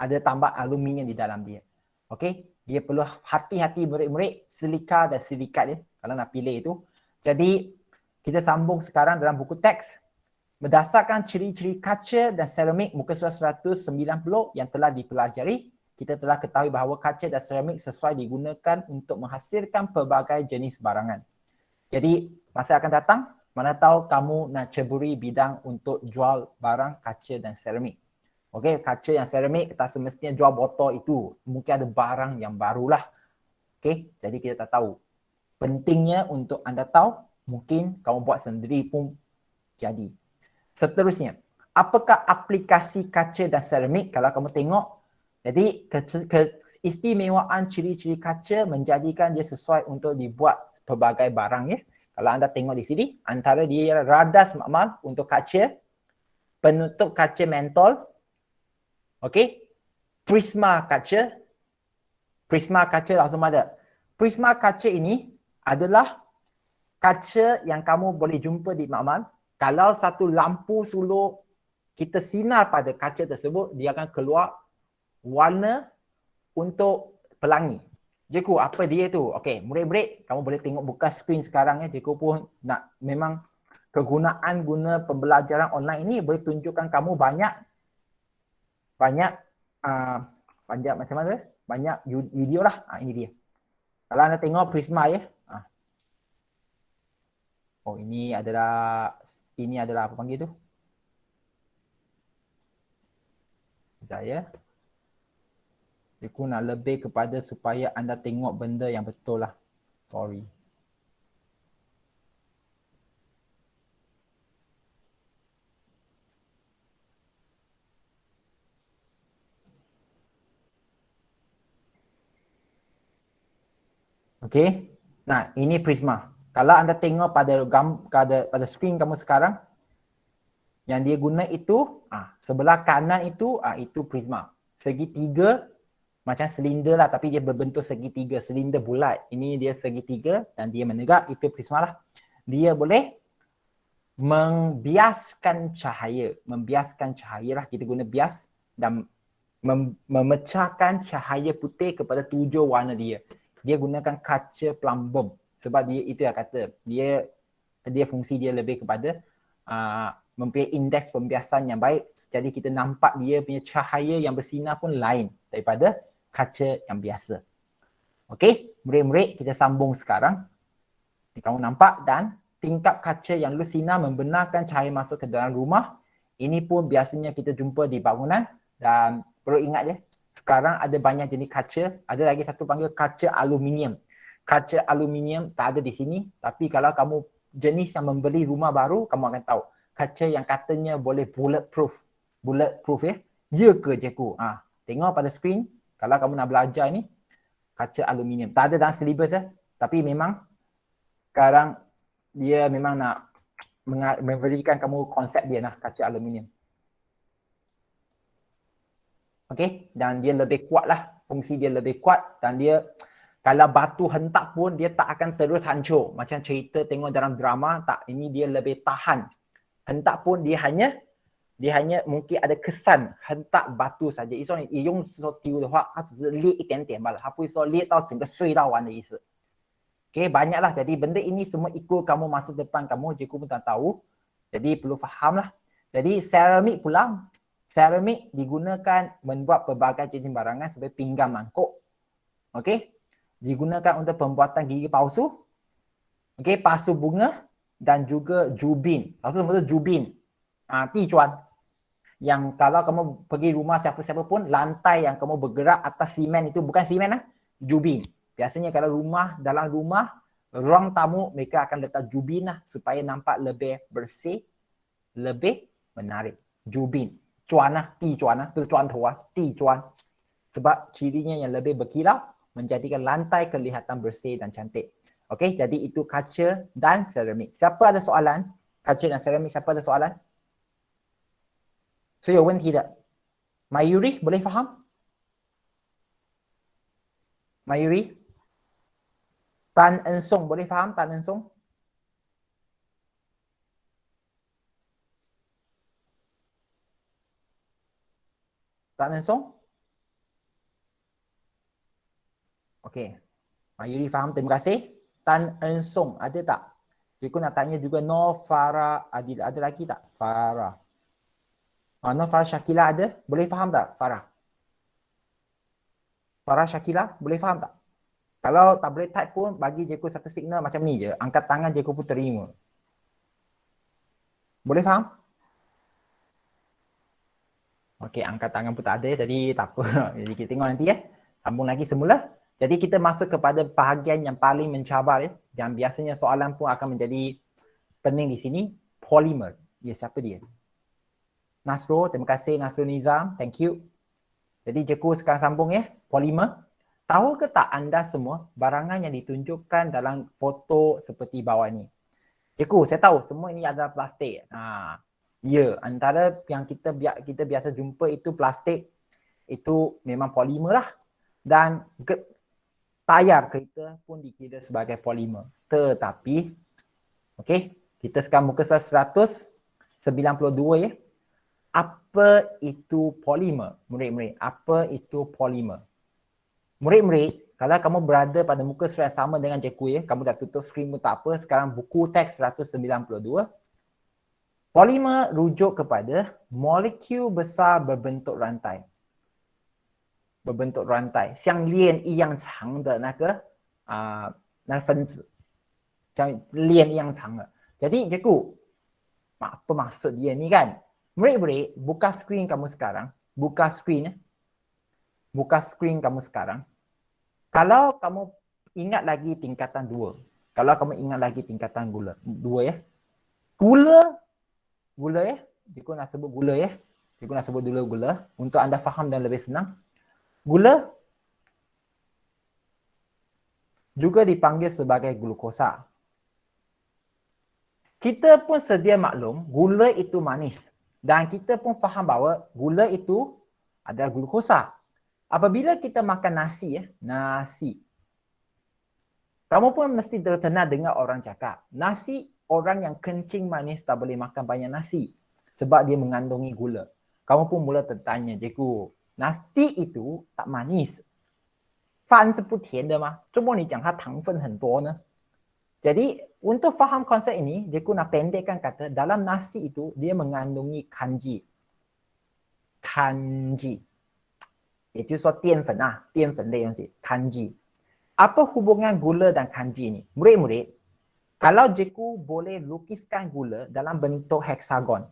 ada tambah aluminium di dalam dia. Okey, dia perlu hati-hati murid-murid silika dan silikat dia kalau nak pilih itu. Jadi kita sambung sekarang dalam buku teks. Berdasarkan ciri-ciri kaca dan seramik muka surat 190 yang telah dipelajari, kita telah ketahui bahawa kaca dan seramik sesuai digunakan untuk menghasilkan pelbagai jenis barangan. Jadi, masa akan datang, mana tahu kamu nak ceburi bidang untuk jual barang kaca dan seramik. Okey, kaca yang seramik tak semestinya jual botol itu. Mungkin ada barang yang barulah. Okey, jadi kita tak tahu. Pentingnya untuk anda tahu, mungkin kamu buat sendiri pun jadi. Seterusnya, apakah aplikasi kaca dan seramik? Kalau kamu tengok, jadi keistimewaan ciri-ciri kaca menjadikan dia sesuai untuk dibuat pelbagai barang ya. Kalau anda tengok di sini, antara dia radas makmal untuk kaca, penutup kaca mentol, okey, prisma kaca langsung ada. Prisma kaca ini adalah kaca yang kamu boleh jumpa di makmal. Kalau satu lampu sulur kita sinar pada kaca tersebut, dia akan keluar warna untuk pelangi. Cikgu, apa dia tu? Okey, murid-murid, kamu boleh tengok buka skrin sekarang ya. Cikgu pun nak memang kegunaan guna pembelajaran online ini boleh tunjukkan kamu banyak macam mana? Banyak video lah. Ini dia. Kalau anda tengok prisma ya. Oh, ini adalah apa panggil tu? Saya nak lebih kepada supaya anda tengok benda yang betul lah. Sorry. Okey. Nah, ini prisma. Kalau anda tengok pada skrin kamu sekarang, yang dia guna itu, sebelah kanan itu prisma. Segitiga, macam silinder lah, tapi dia berbentuk segitiga, silinder bulat. Ini dia segitiga dan dia menegak, itu prisma lah. Dia boleh membiaskan cahaya lah, kita guna bias dan memecahkan cahaya putih kepada 7 warna dia. Dia gunakan kaca plumbum sebab dia itu yang kata dia fungsi dia lebih kepada mempunyai indeks pembiasan yang baik, jadi kita nampak dia punya cahaya yang bersinar pun lain daripada kaca yang biasa. Okey, murid-murid, kita sambung sekarang. Kamu nampak dan tingkap kaca yang lusinar membenarkan cahaya masuk ke dalam rumah. Ini pun biasanya kita jumpa di bangunan dan perlu ingat ya, sekarang ada banyak jenis kaca. Ada lagi satu panggil kaca aluminium. Kaca aluminium tak ada di sini, tapi kalau kamu jenis yang membeli rumah baru, kamu akan tahu. Kaca yang katanya boleh bulletproof. Bulletproof ya. Ya ke cikgu? Tengok pada skrin, kalau kamu nak belajar ni, kaca aluminium. Tak ada dalam silibus ya, tapi memang sekarang dia memang nak memberikan kamu konsep dia lah, kaca aluminium. Okey, dan dia lebih kuat lah, fungsi dia lebih kuat dan dia kalau batu hentak pun dia tak akan terus hancur. Macam cerita tengok dalam drama, tak, ini dia lebih tahan. Hentak pun dia hanya mungkin ada kesan hentak batu saja. 意思你用手丢的话，它只是裂一点点罢了，它不会说裂到整个碎到完的意思。Okay, banyaklah. Jadi benda ini semua ikut kamu masa depan kamu, cikgu pun tak tahu. Jadi perlu faham lah. Jadi seramik pula, seramik digunakan membuat pelbagai jenis barangan seperti pinggan mangkuk. Okey, digunakan untuk pembuatan gigi palsu. Okey, pasu bunga dan juga jubin. Maksud semua tu jubin. Tijuan. Yang kalau kamu pergi rumah siapa-siapa pun, lantai yang kamu bergerak atas simen itu bukan simen lah, jubin. Biasanya kalau dalam rumah, ruang tamu, mereka akan letak jubin lah supaya nampak lebih bersih, lebih menarik. Jubin. Cuan lah, tijuan lah. Bukan cuan tu lah, tijuan. Sebab cirinya yang lebih berkilau, menjadikan lantai kelihatan bersih dan cantik. Okey, jadi itu kaca dan seramik. Siapa ada soalan? Kaca dan seramik, siapa ada soalan? So,有问题的 Mayuri, boleh faham? Mayuri? Tan En Song, boleh faham Tan En Song? Tan En Song? Okey. Mayuri faham, terima kasih. Tan En Song, ada tak? Cikgu nak tanya juga Nur Farah Adil, ada lagi tak? Farah. Nur Farah Syakila ada? Boleh faham tak Farah? Farah Syakila, boleh faham tak? Kalau tak boleh type pun, bagi cikgu satu signal macam ni je. Angkat tangan, cikgu pun terima. Boleh faham? Okey, angkat tangan pun tak ada, jadi tak apa. Jadi kita tengok nanti ya. Sambung lagi semula. Jadi kita masuk kepada bahagian yang paling mencabar ya. Yang biasanya soalan pun akan menjadi pening di sini. Polimer. Ya, siapa dia? Nasro, terima kasih Nasro Nizam. Thank you. Jadi Jeku sekarang sambung ya. Polimer. Tahu ke tak anda semua barangan yang ditunjukkan dalam foto seperti bawah ni? Jeku, saya tahu semua ini adalah plastik. Ya, antara yang kita biasa jumpa itu plastik. Itu memang polimer lah. Dan tayar kereta pun dikira sebagai polimer. Tetapi, okey, kita sekarang muka surat 192 ya. Apa itu polimer? Murid-murid, apa itu polimer? Murid-murid, kalau kamu berada pada muka surat sama dengan Cikgu ya, kamu dah tutup skrin pun tak apa, sekarang buku teks 192. Polimer rujuk kepada molekul besar berbentuk rantai. Berbentuk rantai. 像链一样长的那个那分子。像链一样长的. Jadi Cikgu, apa maksud dia ni kan? Murid-murid, buka skrin kamu sekarang. Buka skrin. Buka skrin kamu sekarang. Kalau kamu ingat lagi tingkatan 2. Kalau kamu ingat lagi tingkatan 2 ya. Gula ya. Cikgu nak sebut gula ya. Cikgu nak sebut dulu gula. Untuk anda faham dan lebih senang. Gula juga dipanggil sebagai glukosa. Kita pun sedia maklum gula itu manis. Dan kita pun faham bahawa gula itu adalah glukosa. Apabila kita makan nasi ya, nasi. Kamu pun mesti pernah dengar orang cakap, nasi orang yang kencing manis tak boleh makan banyak nasi sebab dia mengandungi gula. Kamu pun mula tertanya, Cikgu, nasi itu tak manis. 饭是不甜的吗？怎么你讲它糖分很多呢？ Jadi untuk faham konsep ini, Cikgu nak pendekkan kata dalam nasi itu dia mengandungi kanji. Kanji. 也就是说淀粉淀粉类东西 kanji. Apa hubungan gula dan kanji ni? Murid-murid, kalau Cikgu boleh lukiskan gula dalam bentuk heksagon.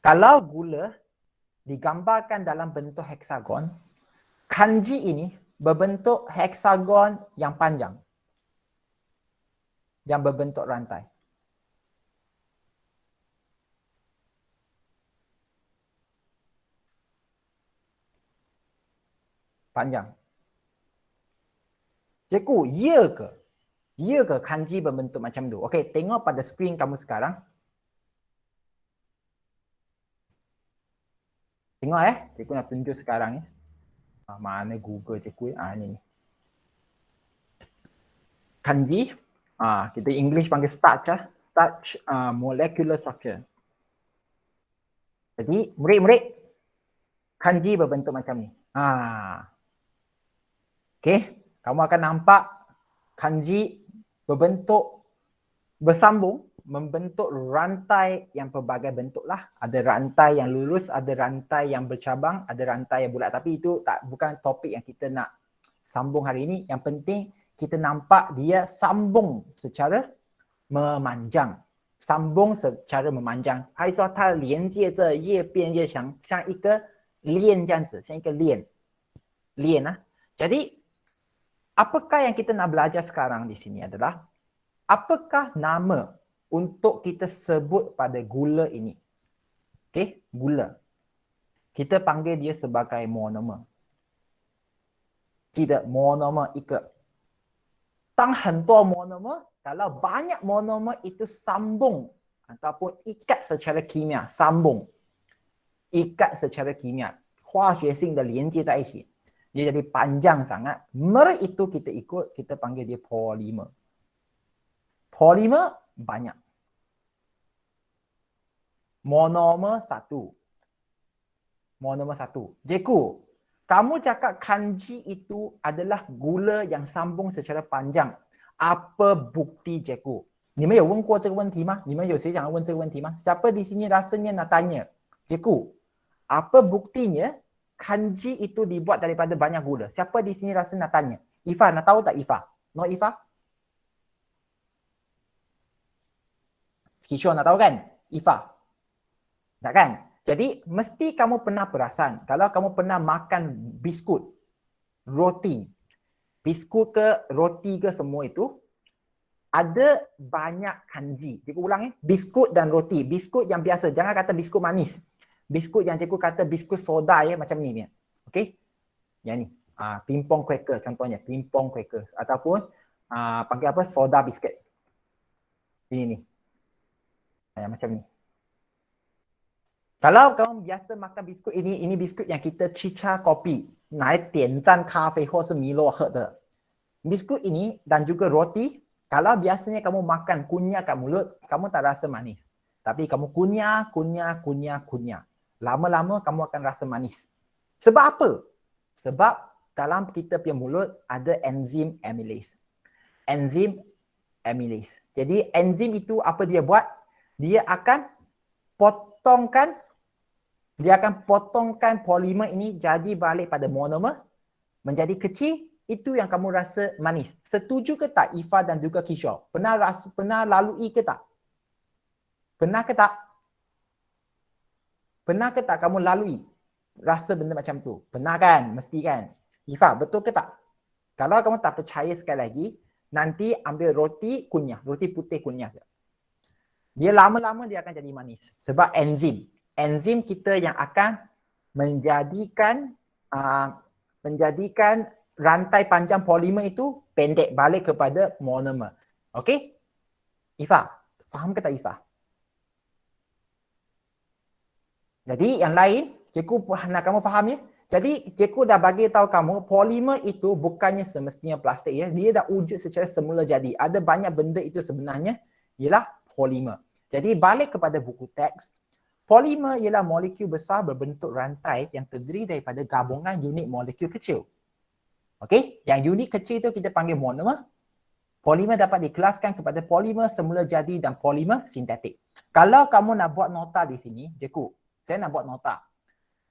Kalau gula digambarkan dalam bentuk heksagon, kanji ini berbentuk heksagon yang panjang. Yang berbentuk rantai. Panjang. Cikgu, ya ke? Ya ke kanji berbentuk macam tu? Okey, tengok pada skrin kamu sekarang. Tengok Cikgu nak tunjuk sekarang ya. Mana Google Cikgu ni. Kanji. Kita English panggil starch Starch molecular structure. Jadi, murid-murid, kanji berbentuk macam ni. Okey, kamu akan nampak kanji berbentuk bersambung, membentuk rantai yang pelbagai bentuk lah. Ada rantai yang lurus, ada rantai yang bercabang, ada rantai yang bulat. Tapi itu bukan topik yang kita nak sambung hari ini. Yang penting kita nampak dia sambung secara memanjang. Sambung secara memanjang. 还说它连接着越变越强，像一个链这样子，像一个链。Jadi, apakah yang kita nak belajar sekarang di sini adalah apakah nama untuk kita sebut pada gula ini? Okey, gula. Kita panggil dia sebagai monomer. 记得 monomer 一个。当很多 monomer, kalau banyak monomer itu sambung ataupun ikat secara kimia, sambung. Ikat secara kimia, 化学性的连接在一起。 Dia jadi panjang sangat. Itu kita ikut, kita panggil dia polimer. Polimer banyak. Monomer satu. Monomer satu. Cikgu, kamu cakap kanji itu adalah gula yang sambung secara panjang. Apa bukti Cikgu? 你们有问过这个问题吗？你们有谁想要问这个问题吗？ Siapa di sini rasanya nak tanya? Cikgu, apa buktinya kanji itu dibuat daripada banyak gula? Siapa di sini rasa nak tanya? Ifa, nak tahu tak Ifa? No Ifa? Kishore nak tahu kan? Ifa? Tak kan? Jadi, mesti kamu pernah perasan. Kalau kamu pernah makan biskut. roti. Biskut ke roti ke semua itu ada banyak kanji. Cikgu ulang biskut dan roti. Biskut yang biasa, jangan kata biskut manis. Biskut yang cikgu kata biskut soda macam ni. Okey? Yang ni. Pimpong cracker contohnya, pimpong cracker ataupun panggil apa? Soda biscuit. Ini ni. Macam ni. Kalau kamu biasa makan biskut ini biskut yang kita cica kopi, naik tianzan kafe atau Milo 喝的. Biskut ini dan juga roti, kalau biasanya kamu makan kunyah kat mulut, kamu tak rasa manis. Tapi kamu kunyah. Lama-lama kamu akan rasa manis. Sebab apa? Sebab dalam kita punya mulut ada enzim amylase. Enzim amylase. Jadi enzim itu apa dia buat? Dia akan potongkan polimer ini jadi balik pada monomer, menjadi kecil, itu yang kamu rasa manis. Setuju ke tak Ifa dan juga Kishore? Pernah lalui ke tak? Pernah ke tak? Pernah ke tak kamu lalui rasa benda macam tu? Pernah kan? Mesti kan? Ifa, betul ke tak? Kalau kamu tak percaya sekali lagi, nanti ambil roti kunyah, roti putih kunyah. Dia lama-lama dia akan jadi manis. Sebab enzim kita yang akan menjadikan rantai panjang polimer itu pendek balik kepada monomer. Okey? Ifa, faham ke tak Ifa? Jadi yang lain, cikgu nak kamu faham ya. Jadi cikgu dah bagi tahu kamu polimer itu bukannya semestinya plastik ya. Dia dah wujud secara semula jadi. Ada banyak benda itu sebenarnya ialah polimer. Jadi balik kepada buku teks, polimer ialah molekul besar berbentuk rantai yang terdiri daripada gabungan unit molekul kecil. Okey, yang unit kecil itu kita panggil monomer. Polimer dapat dikelaskan kepada polimer semula jadi dan polimer sintetik. Kalau kamu nak buat nota di sini, cikgu, saya nak buat nota.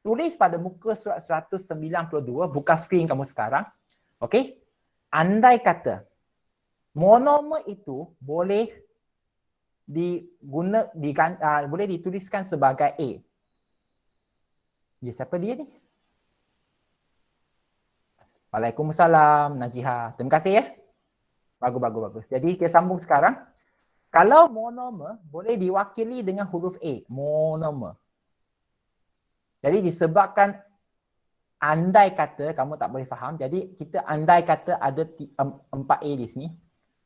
Tulis pada muka surat 192, buka skrin kamu sekarang. Okey, andai kata monomer itu boleh boleh dituliskan sebagai A. Ya, siapa dia ni? Waalaikumsalam Najiha. Terima kasih ya. Bagus. Jadi kita sambung sekarang. Kalau monomer boleh diwakili dengan huruf A, monomer. Jadi disebabkan andai kata kamu tak boleh faham, jadi kita andai kata ada 4A di sini,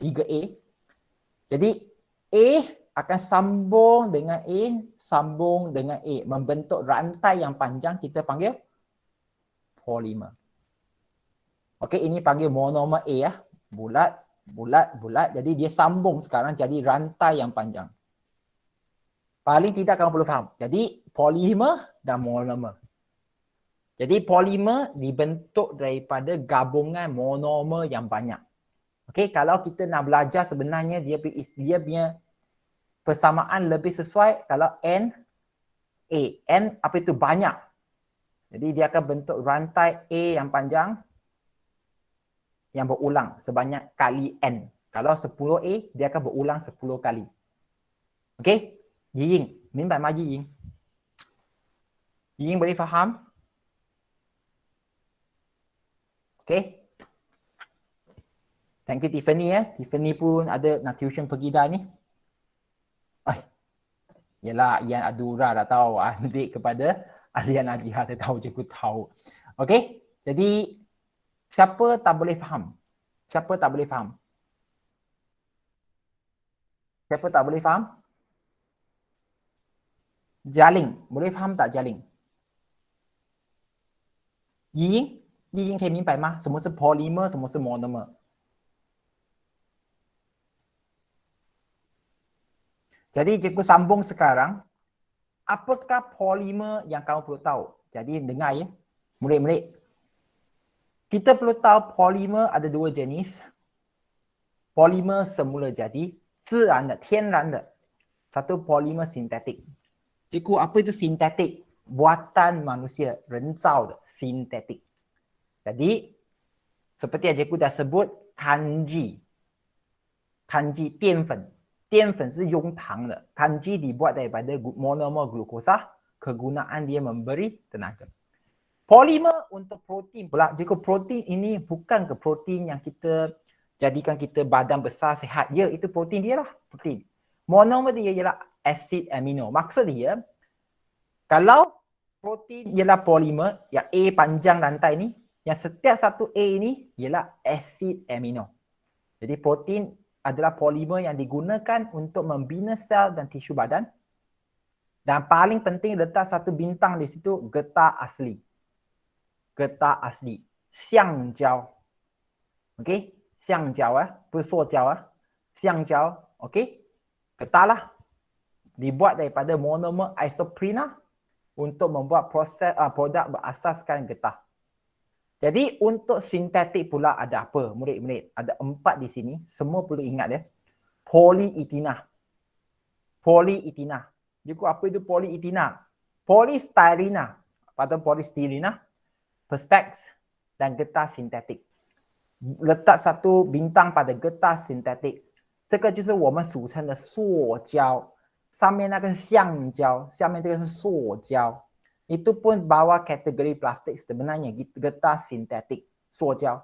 3A. Jadi A akan sambung dengan A, membentuk rantai yang panjang, kita panggil polimer. Okey, ini panggil monomer A ya. Bulat. Jadi dia sambung sekarang jadi rantai yang panjang. Paling tidak kamu perlu faham. Jadi polimer dan monomer. Jadi polimer dibentuk daripada gabungan monomer yang banyak. Okey, kalau kita nak belajar sebenarnya dia punya persamaan lebih sesuai kalau N, A. N apa itu? Banyak. Jadi dia akan bentuk rantai A yang panjang yang berulang sebanyak kali N. Kalau 10A, dia akan berulang 10 kali. Okey? Yiying. Mimbai ma Yiying. Yiying boleh faham? Okey? Thank you Tiffany ya. Tiffany pun ada nak tuition pergi dah ni. Yalah, Ian Adura dah tahu. Adik kepada Alian Najihah saya tahu, cikgu tahu. Okey? Jadi siapa tak boleh faham? Siapa tak boleh faham? Siapa tak boleh faham? Jaling. Boleh faham tak jaling? Yiying? Yiying 可以明白吗？什么是 polymer， 什么是 monomer？ Jadi cikgu sambung sekarang. Apakah polimer yang kamu perlu tahu? Jadi dengar ya. Murid-murid. Kita perlu tahu polimer ada dua jenis. Polimer semula jadi, 自然的, 天然的. Satu polimer sintetik. Cikgu, apa itu sintetik? Buatan manusia, 人造的 sintetik. Jadi, seperti yang cikgu dah sebut, kanji. Kanji 淀粉. 淀粉是用糖的. Kanji dibuat daripada monomer glukosa. Kegunaan dia memberi tenaga. Polimer untuk protein pula. Jika protein ini bukan ke protein yang kita jadikan kita badan besar sihat. Ya, itu protein dia lah. Protein. Monomer dia ialah asid amino. Maksud dia, kalau protein ialah polimer, yang A panjang rantai ni, yang setiap satu A ini ialah asid amino. Jadi protein adalah polimer yang digunakan untuk membina sel dan tisu badan. Dan paling penting letak satu bintang di situ, getah asli. Getah asli. Xiang jiao. Okey? Xiang jiao bukan suo jiao Xiang jiao, okey? Getah lah. Dibuat daripada monomer isoprena untuk membuat proses produk berasaskan getah. Jadi untuk sintetik pula ada apa? Murid-murid, ada 4 di sini. Semua perlu ingat dia. Polietina. Polietina. Jadi apa itu polietina? Polystyrena atau polystyrena, perspex dan getah sintetik. Letak satu bintang pada getah sintetik. 这个就是我们俗称的塑胶，上面那个橡胶，下面这个是塑胶。Itu pun bawa kategori plastik sebenarnya, getah sintetik, 塑胶.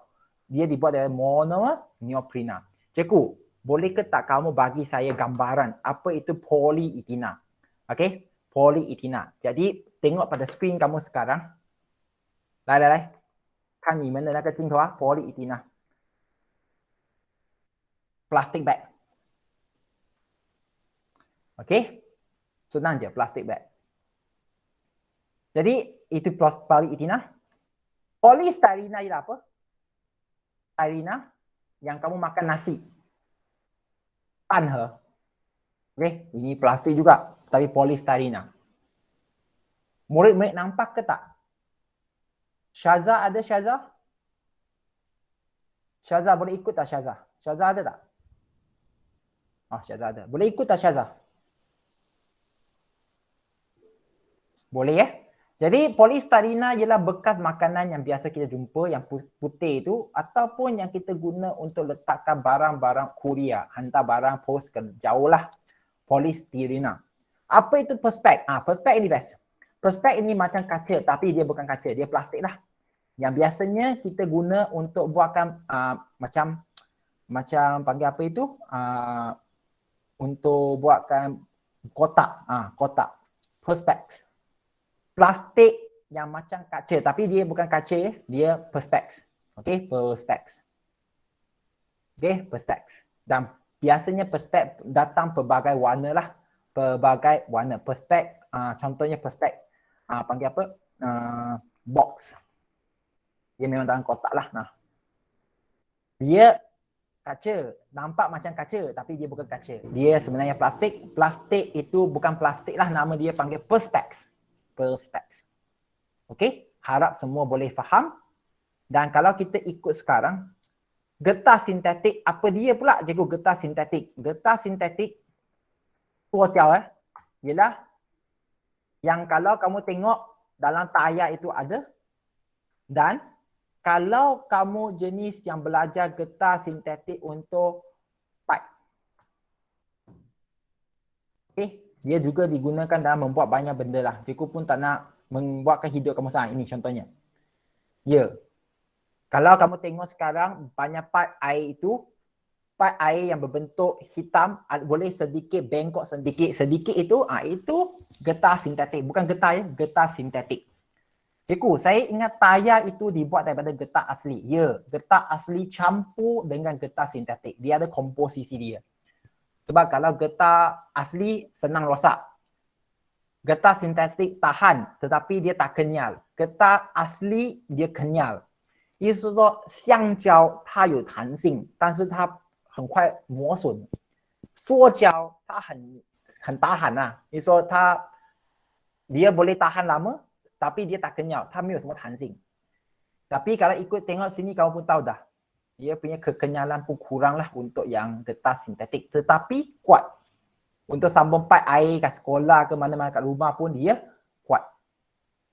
Dia dibuat dari monomer neoprena. Cikgu, boleh ke tak kamu bagi saya gambaran apa itu polietina? Okey, polietina. Jadi tengok pada skrin kamu sekarang. 来来来，看你们的那个镜头啊，polietina. Plastic bag. Okey, senang je plastic bag. Jadi itu polietina. Polystyrena ialah apa? Styrena yang kamu makan nasi. Tanhe. Okey, ini plastik juga tapi polystyrena. Murid-murid nampak ke tak? Syaza ada Syaza? Syaza boleh ikut tak Syaza? Syaza ada tak? Oh, Syaza ada. Boleh ikut tak Syaza? Boleh ya? Jadi polystyrena ialah bekas makanan yang biasa kita jumpa yang putih itu ataupun yang kita guna untuk letakkan barang-barang kuliah, hantar barang pos ke jauh lah. Polystyrena. Apa itu perspex? Perspex ini best. Perspex ini macam kaca tapi dia bukan kaca, dia plastik lah. Yang biasanya kita guna untuk buatkan macam panggil apa itu? Untuk buatkan kotak. Kotak. Perspex. Plastik yang macam kaca tapi dia bukan kaca ya, dia perspex. Okey, perspex. Okey, perspex. Dan biasanya perspex datang pelbagai warna lah. Pelbagai warna. Perspex, contohnya perspex panggil apa? Box. Dia memang dalam kotak lah. Dia kaca, nampak macam kaca tapi dia bukan kaca. Dia sebenarnya plastik. Plastik itu bukan plastik lah, nama dia panggil perspex. Perspex. Okey, harap semua boleh faham. Dan kalau kita ikut sekarang, getah sintetik, apa dia pula cikgu getah sintetik? Getah sintetik, ialah yang kalau kamu tengok dalam tayar itu ada. Dan kalau kamu jenis yang belajar getah sintetik untuk pipe. Okey, dia juga digunakan dalam membuat banyak benda lah. Cikgu pun tak nak membuatkan hidup kamu sangat. Ini contohnya. Ya. Kalau kamu tengok sekarang banyak pipe air itu, pipe air yang berbentuk hitam, boleh sedikit bengkok sedikit itu getah sintetik. Bukan getah ya, getah sintetik. Cikgu, saya ingat tayar itu dibuat daripada getah asli. Ya, getah asli campur dengan getah sintetik. Dia ada komposisi dia. Sebab kalau getah asli senang rosak. Getah sintetik tahan tetapi dia tak kenyal. Getah asli dia kenyal. 意思是说橡胶它有弹性，但是它很快磨损。塑胶它很tahan lah. 意思说dia boleh tahan lama tapi dia tak kenyal, 它没有什么弹性。Tapi kalau ikut tengok sini kamu pun tahu dah. Dia punya kekenyalan pun kurang lah untuk yang getah sintetik. Tetapi kuat. Untuk sambung pipe air kat sekolah ke mana-mana kat rumah pun dia kuat.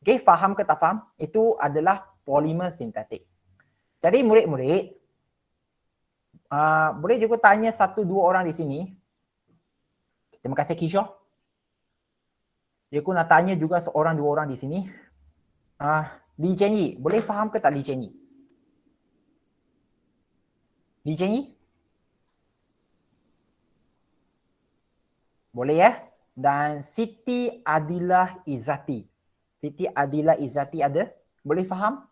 Okey, faham ke tak faham? Itu adalah polimer sintetik. Jadi murid-murid, boleh juga tanya 1-2 orang di sini. Terima kasih Kisho. Aku nak tanya juga 1-2 orang di sini. Li Jianyi, boleh faham ke tak Li Jianyi? Li Jianyi? Boleh ya? Dan Siti Adilah Izzati. Siti Adilah Izzati ada? Boleh faham?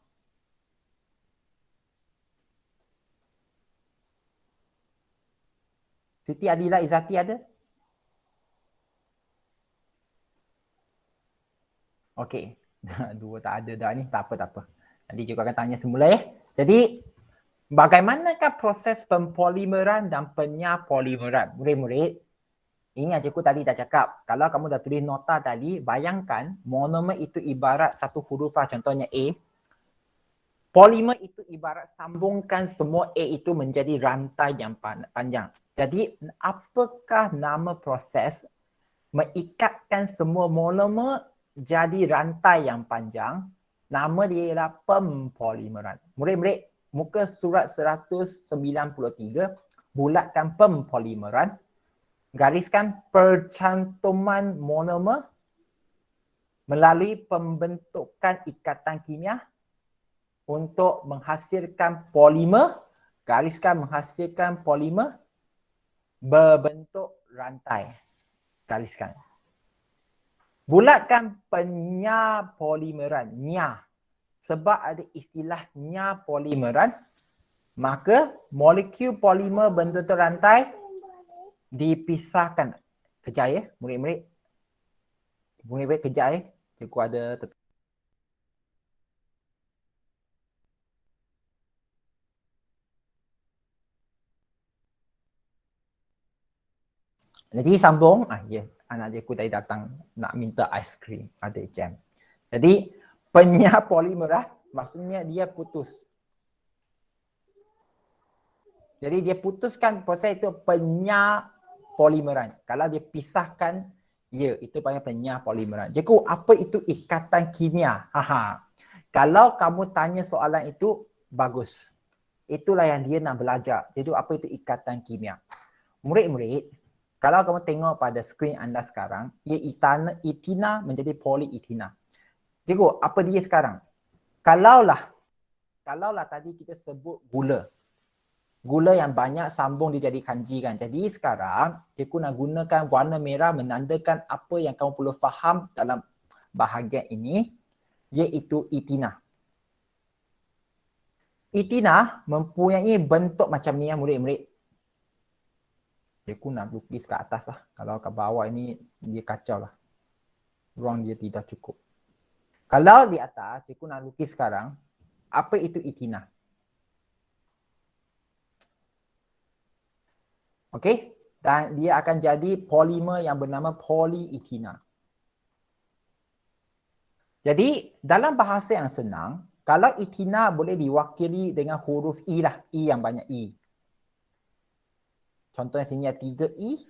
Siti Adilah Izzati ada? Okey. Dua tak ada dah ni. Tak apa, tak apa. Nanti juga akan tanya semula ya. Jadi, bagaimanakah proses pempolimeran dan penyapolimeran? Murid-murid, ingat cikgu tadi dah cakap. Kalau kamu dah tulis nota tadi, bayangkan monomer itu ibarat satu huruf lah. Contohnya A. Polimer itu ibarat sambungkan semua A itu menjadi rantai yang panjang. Jadi, apakah nama proses mengikatkan semua monomer jadi rantai yang panjang? Nama dia ialah pempolimeran. Murid-murid, muka surat 193, bulatkan pempolimeran, gariskan percantuman monomer melalui pembentukan ikatan kimia untuk menghasilkan polimer, gariskan menghasilkan polimer berbentuk rantai. Gariskan. Bulatkan penyapolimeran, nya. Sebab ada istilah nyapolimeran, maka molekul polimer berbentuk rantai dipisahkan. Kejap ya, murid-murid. Murid-murid kejap ya. Cikgu ada Jadi sambung, ya, anak cikgu tadi datang nak minta aiskrim, ada jam. Jadi penyapolimeran maksudnya dia putus. Jadi dia putuskan proses itu penyapolimeran. Kalau dia pisahkan, ya itu panggil penyapolimeran. Cikgu, apa itu ikatan kimia? Kalau kamu tanya soalan itu, bagus. Itulah yang dia nak belajar. Jadi apa itu ikatan kimia? Murid-murid, kalau kamu tengok pada skrin anda sekarang, ia etina menjadi polyetina. Cikgu, apa dia sekarang? Kalaulah tadi kita sebut gula. Gula yang banyak sambung dia jadi kanji kan. Jadi sekarang, cikgu nak gunakan warna merah menandakan apa yang kamu perlu faham dalam bahagian ini, iaitu etina. Etina mempunyai bentuk macam ni ya murid-murid. Cikgu nak lukis kat atas lah. Kalau kat bawah ini dia kacau lah. Ruang dia tidak cukup. Kalau di atas, cikgu nak lukis sekarang, apa itu etina? Okey? Dan dia akan jadi polimer yang bernama polyetina. Jadi, dalam bahasa yang senang, kalau etina boleh diwakili dengan huruf I lah. I yang banyak I. Contohnya sini ada 3I,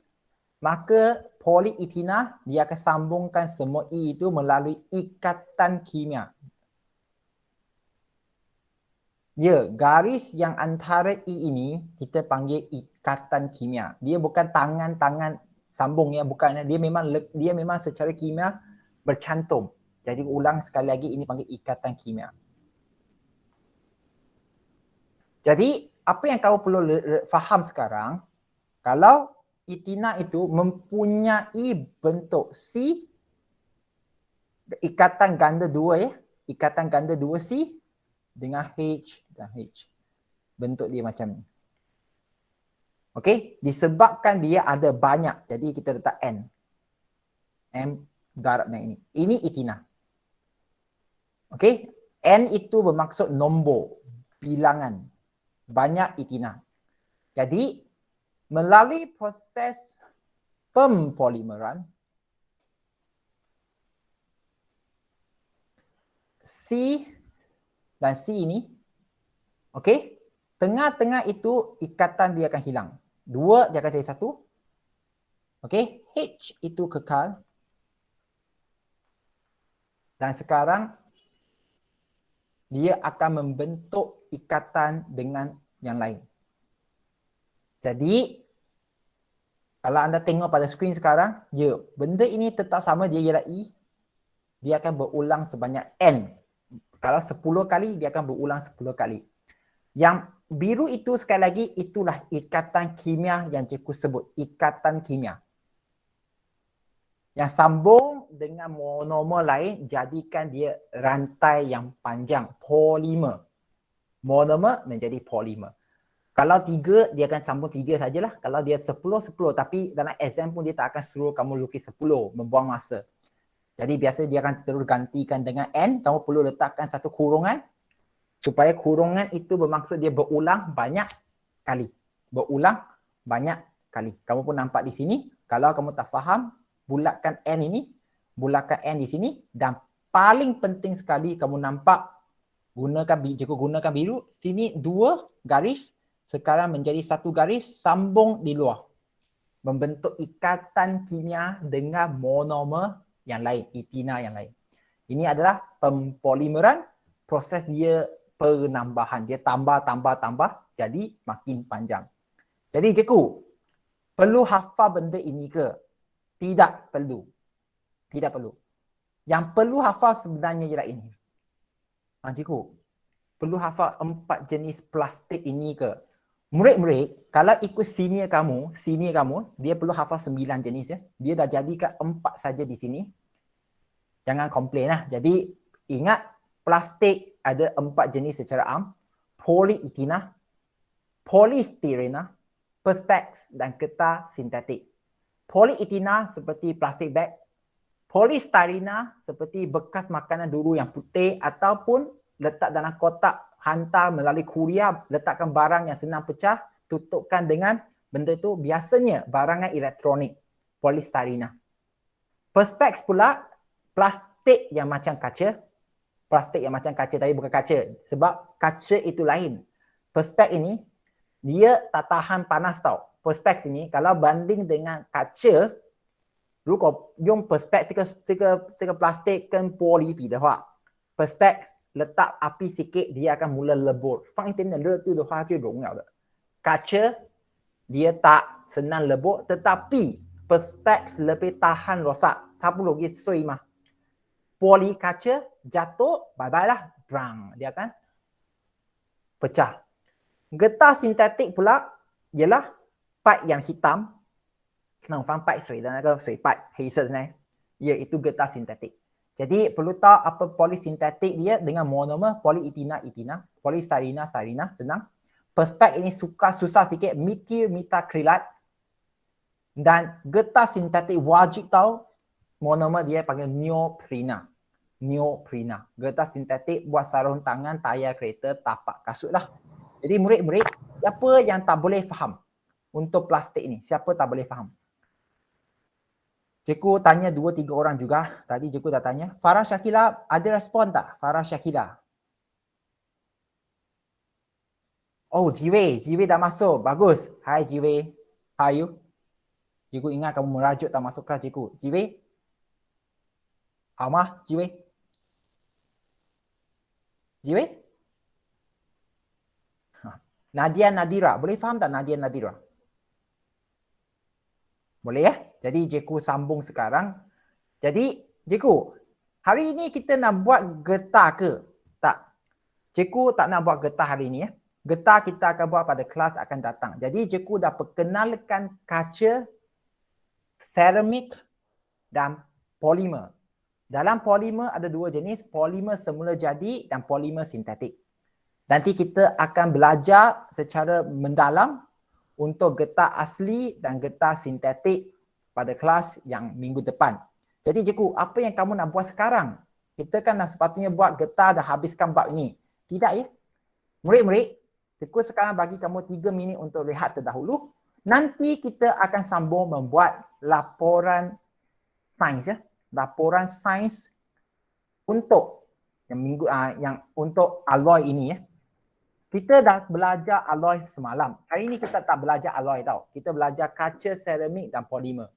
maka polyetina dia akan sambungkan semua I itu melalui ikatan kimia. Ya, garis yang antara I ini kita panggil ikatan kimia. Dia bukan tangan-tangan sambung ya, bukan. Dia memang secara kimia bercantum. Jadi ulang sekali lagi, ini panggil ikatan kimia. Jadi apa yang kamu perlu faham sekarang, kalau etina itu mempunyai bentuk C, ikatan ganda 2 ya, ikatan ganda 2C dengan H dan H. Bentuk dia macam ni. Okey, disebabkan dia ada banyak, jadi kita letak N. M darab dengan ini. Ini etina. Okey, N itu bermaksud nombor, bilangan. Banyak etina. Jadi melalui proses pempolimeran, C dan C ini, okey, tengah-tengah itu ikatan dia akan hilang. 2 dia akan jadi 1. Okey, H itu kekal. Dan sekarang dia akan membentuk ikatan dengan yang lain. Jadi kalau anda tengok pada skrin sekarang, benda ini tetap sama, dia ialah I. Dia akan berulang sebanyak N. Kalau 10 kali, dia akan berulang 10 kali. Yang biru itu sekali lagi, itulah ikatan kimia yang cikgu sebut. Ikatan kimia. Yang sambung dengan monomer lain, jadikan dia rantai yang panjang. Polimer. Monomer menjadi polimer. Kalau 3, dia akan sambung 3 sajalah. Kalau dia 10, 10. Tapi dalam exam pun dia tak akan suruh kamu lukis 10. Membuang masa. Jadi biasa dia akan terus gantikan dengan N. Kamu perlu letakkan satu kurungan. Supaya kurungan itu bermaksud dia berulang banyak kali. Berulang banyak kali. Kamu pun nampak di sini. Kalau kamu tak faham, bulatkan N ini. Bulatkan N di sini. Dan paling penting sekali kamu nampak. Cukup gunakan biru. Sini 2 garis. Sekarang menjadi 1 garis. Sambung di luar. Membentuk ikatan kimia dengan monomer yang lain, etina yang lain. Ini adalah pempolimeran, proses dia penambahan. Dia tambah, jadi makin panjang. Jadi cikgu, perlu hafal benda ini ke? Tidak perlu. Tidak perlu. Yang perlu hafal sebenarnya ialah ini. Cikgu, perlu hafal 4 jenis plastik ini ke? Murid-murid, kalau ikut senior kamu, dia perlu hafal 9 jenis ya. Dia dah jadikan 4 saja di sini. Jangan komplain lah. Jadi ingat plastik ada 4 jenis secara am. Polyetina, polystyrena, perspex dan getah sintetik. Polyetina seperti plastik bag. Polystyrena seperti bekas makanan dulu yang putih ataupun letak dalam kotak, hantar melalui kurier, letakkan barang yang senang pecah, tutupkan dengan benda tu biasanya barangan elektronik, polystyrena. Perspex pula plastik yang macam kaca. Plastik yang macam kaca tapi bukan kaca. Sebab kaca itu lain. Perspex ini dia tak tahan panas tau. Perspex ini kalau banding dengan kaca, 如果用 perspex 这个 plastik 跟玻璃比的话 perspex letak api sikit dia akan mula lebur. 放一点点热度的话就融了的。kaca dia tak senang lebur tetapi perspex lebih tahan rosak. 它不容易碎嘛。玻璃 kaca jatuh bye bye lah. Brang, dia akan pecah. Getah sintetik pula ialah pipe yang hitam. 能放白水的那个水 pipe 黑色的呢 iaitu getah sintetik. Jadi perlu tahu apa polisintetik dia dengan monomer polyetina, polystyrena, senang. Perspex ini susah sikit, metacrylat. Dan getah sintetik wajib tahu monomer dia panggil neoprena. Getah sintetik buat sarung tangan, tayar kereta, tapak kasut lah. Jadi murid-murid, siapa yang tak boleh faham untuk plastik ini? Siapa tak boleh faham? Cikgu tanya 2-3 orang juga. Tadi cikgu dah tanya. Farah Syakila ada respon tak? Farah Syakila. Oh, Jiwei dah masuk. Bagus. Hai Jiwei. How are you? Cikgu ingat kamu merajuk tak masuk kelas cikgu. Jiwei? Hao ma? Jiwei? Nadia Nadira. Boleh faham tak Nadia Nadira? Boleh ya? Jadi cikgu sambung sekarang. Jadi cikgu, hari ini kita nak buat getah ke? Tak. Cikgu tak nak buat getah hari ini ya. Getah kita akan buat pada kelas akan datang. Jadi cikgu dah perkenalkan kaca, seramik dan polimer. Dalam polimer ada 2 jenis, polimer semula jadi dan polimer sintetik. Nanti kita akan belajar secara mendalam untuk getah asli dan getah sintetik pada kelas yang minggu depan. Jadi cikgu, apa yang kamu nak buat sekarang? Kita kan sepatutnya buat getah dah habiskan bab ini. Tidak ya? Murid-murid, cikgu sekarang bagi kamu 3 minit untuk rehat terdahulu. Nanti kita akan sambung membuat laporan sains ya. Laporan sains untuk yang untuk alloy ini ya. Kita dah belajar alloy semalam. Hari ini kita tak belajar alloy tau. Kita belajar kaca, seramik dan polimer.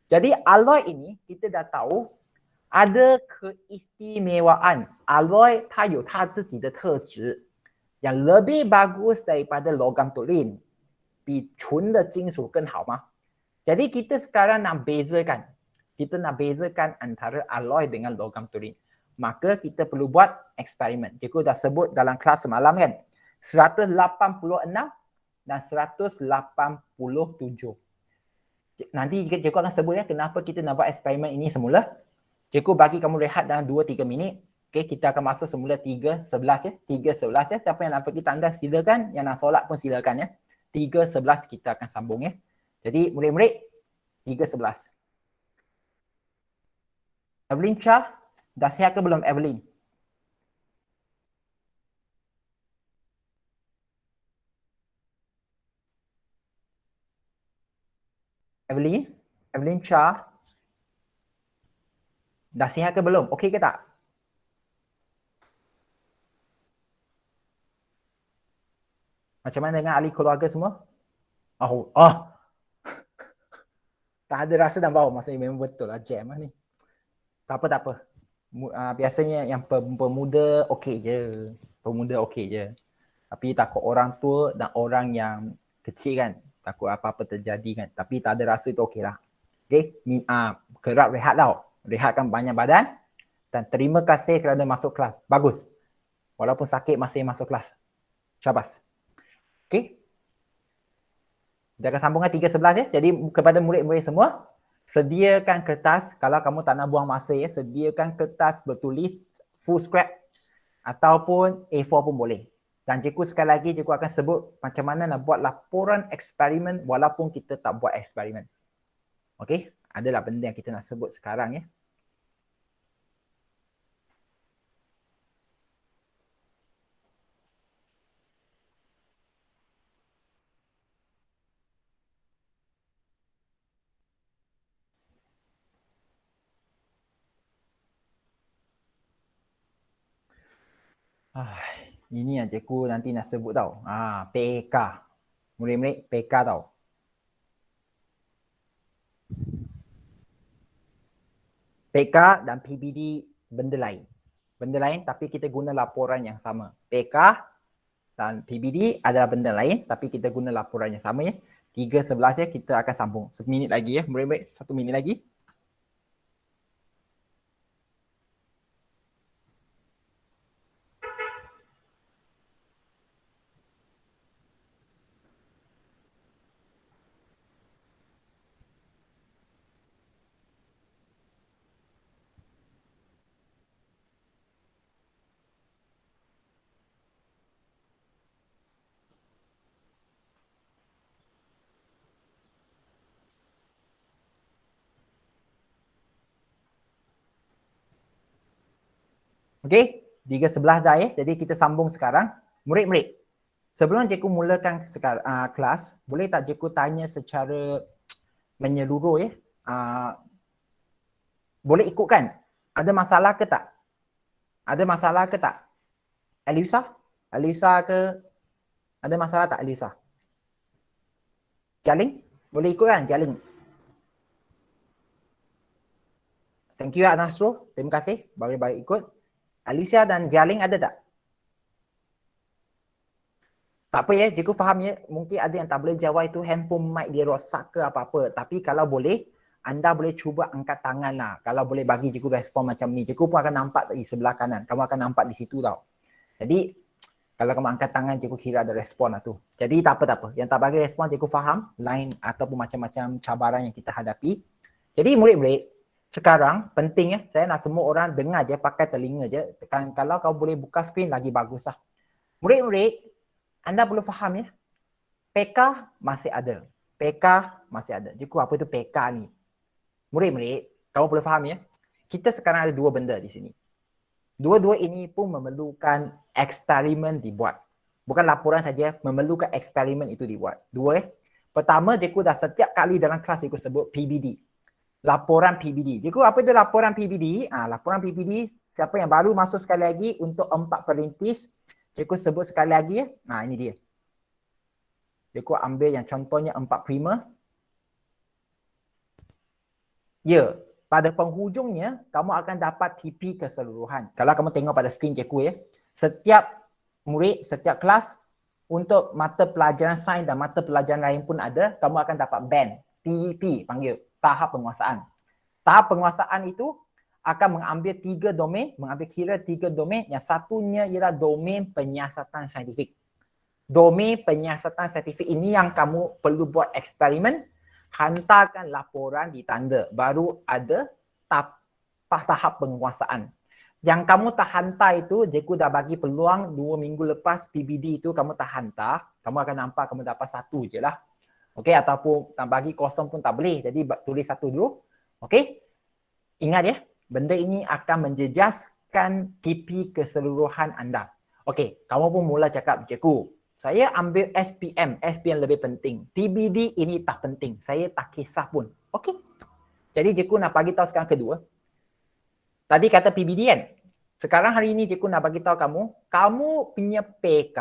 Jadi alloy ini kita dah tahu ada keistimewaan. Alloy 它有它自己的特质 yang lebih bagus daripada logam tulen. 比纯的金属更好吗？ Jadi kita sekarang nak bezakan. Kita nak bezakan antara alloy dengan logam tulen. maka kita perlu buat eksperimen. Cikgu dah sebut dalam kelas semalam kan, 186 dan 187. Nanti cikgu akan sebut ya kenapa kita nak buat eksperimen ini semula. Cikgu bagi kamu rehat dalam 2-3 minit. Okey, kita akan masuk semula 3.11 ya. 3.11 ya. Siapa yang nak pergi tanda silakan, yang nak solat pun silakan ya. 3.11 kita akan sambung ya. Jadi murid-murid 3.11. Evelyn Shah, dah sihat ke belum Evelyn? Evelyn Shah, dah sihat ke belum? Okey ke tak? Macam mana dengan ahli keluarga semua? Tak ada rasa dan bau, maksudnya memang betul lah jam lah ni. Tak apa. Biasanya yang pemuda okey je. Pemuda okey je. Tapi takut orang tua dan orang yang kecil kan, takut apa-apa terjadi kan. Tapi tak ada rasa tu okey lah. Okey, kerap rehat tau. Rehatkan banyak badan dan terima kasih kerana masuk kelas. Bagus. Walaupun sakit masih masuk kelas. Syabas. Okey. Kita akan sambungkan 3.11 ya. Jadi kepada murid-murid semua, sediakan kertas. Kalau kamu tak nak buang masa ya, sediakan kertas bertulis full scrap ataupun A4 pun boleh. Dan cikgu sekali lagi, cikgu akan sebut macam mana nak buat laporan eksperimen walaupun kita tak buat eksperimen. Okey, adalah benda yang kita nak sebut sekarang ya. Ini yang cikgu nanti nak sebut tau. PK. Murid-murid PK tau. PK dan PBD benda lain. Benda lain tapi kita guna laporan yang sama. PK dan PBD adalah benda lain tapi kita guna laporan yang sama ya. 3.11 ya, kita akan sambung. 1 minit lagi ya, murid-murid. 1 minit lagi. Okey, 3.11 dah ya. Jadi kita sambung sekarang. Murid-murid, sebelum cikgu mulakan kelas, boleh tak cikgu tanya secara menyeluruh ya? Boleh ikutkan? Ada masalah ke tak? Ada masalah ke tak? Elisa? Elisa ke? Ada masalah tak Elisa? Jaling? Boleh ikut kan Jaling? Thank you Nasro. Terima kasih. Baik-baik ikut. Alicia dan Jaling ada tak? Tak apa ya, cikgu faham ya. Mungkin ada yang tak boleh jawab itu handphone mic dia rosak ke apa-apa. Tapi kalau boleh, anda boleh cuba angkat tangan lah. Kalau boleh bagi cikgu respon macam ni. Cikgu pun akan nampak di sebelah kanan. Kamu akan nampak di situ tau. Jadi, kalau kamu angkat tangan, cikgu kira ada respon lah tu. Jadi tak apa. Yang tak bagi respon, cikgu faham. Lain ataupun macam-macam cabaran yang kita hadapi. Jadi murid-murid, sekarang penting ya, saya nak semua orang dengar je, pakai telinga je. Kalau kau boleh buka skrin lagi bagus lah. Murid-murid, anda perlu faham ya. PK masih ada. PK masih ada. Cikgu apa itu PK ni? Murid-murid, kamu perlu faham ya. Kita sekarang ada dua benda di sini. Dua-dua ini pun memerlukan eksperimen dibuat. Bukan laporan saja, memerlukan eksperimen itu dibuat. Dua ya. Pertama, cikgu dah setiap kali dalam kelas cikgu sebut PBD. Laporan PBD. Cikgu, apa itu laporan PBD? Laporan PBD, siapa yang baru masuk sekali lagi untuk 4 perintis, cikgu sebut sekali lagi ya. Ini dia. Cikgu ambil yang contohnya 4 prima. Ya, pada penghujungnya, kamu akan dapat TP keseluruhan. Kalau kamu tengok pada skrin cikgu ya, setiap murid, setiap kelas, untuk mata pelajaran sains dan mata pelajaran lain pun ada, kamu akan dapat band. TP panggil. Tahap penguasaan. Tahap penguasaan itu akan mengambil kira 3 domain. Yang satunya ialah domain penyiasatan saintifik. Domain penyiasatan saintifik ini yang kamu perlu buat eksperimen, hantarkan laporan ditanda, baru ada tahap penguasaan. Yang kamu tak hantar itu, cikgu dah bagi peluang 2 minggu lepas PBD itu kamu tak hantar, kamu akan nampak kamu dapat 1 je lah. Okey, ataupun tak bagi kosong pun tak boleh, jadi tulis 1 dulu. Okey, ingat ya, benda ini akan menjejaskan KP keseluruhan anda. Okey, kamu pun mula cakap, cikgu, saya ambil SPM lebih penting. PBD ini tak penting, saya tak kisah pun. Okey, jadi cikgu nak bagi tahu sekarang kedua. Tadi kata PBD kan? Sekarang hari ini cikgu nak bagi tahu kamu punya PK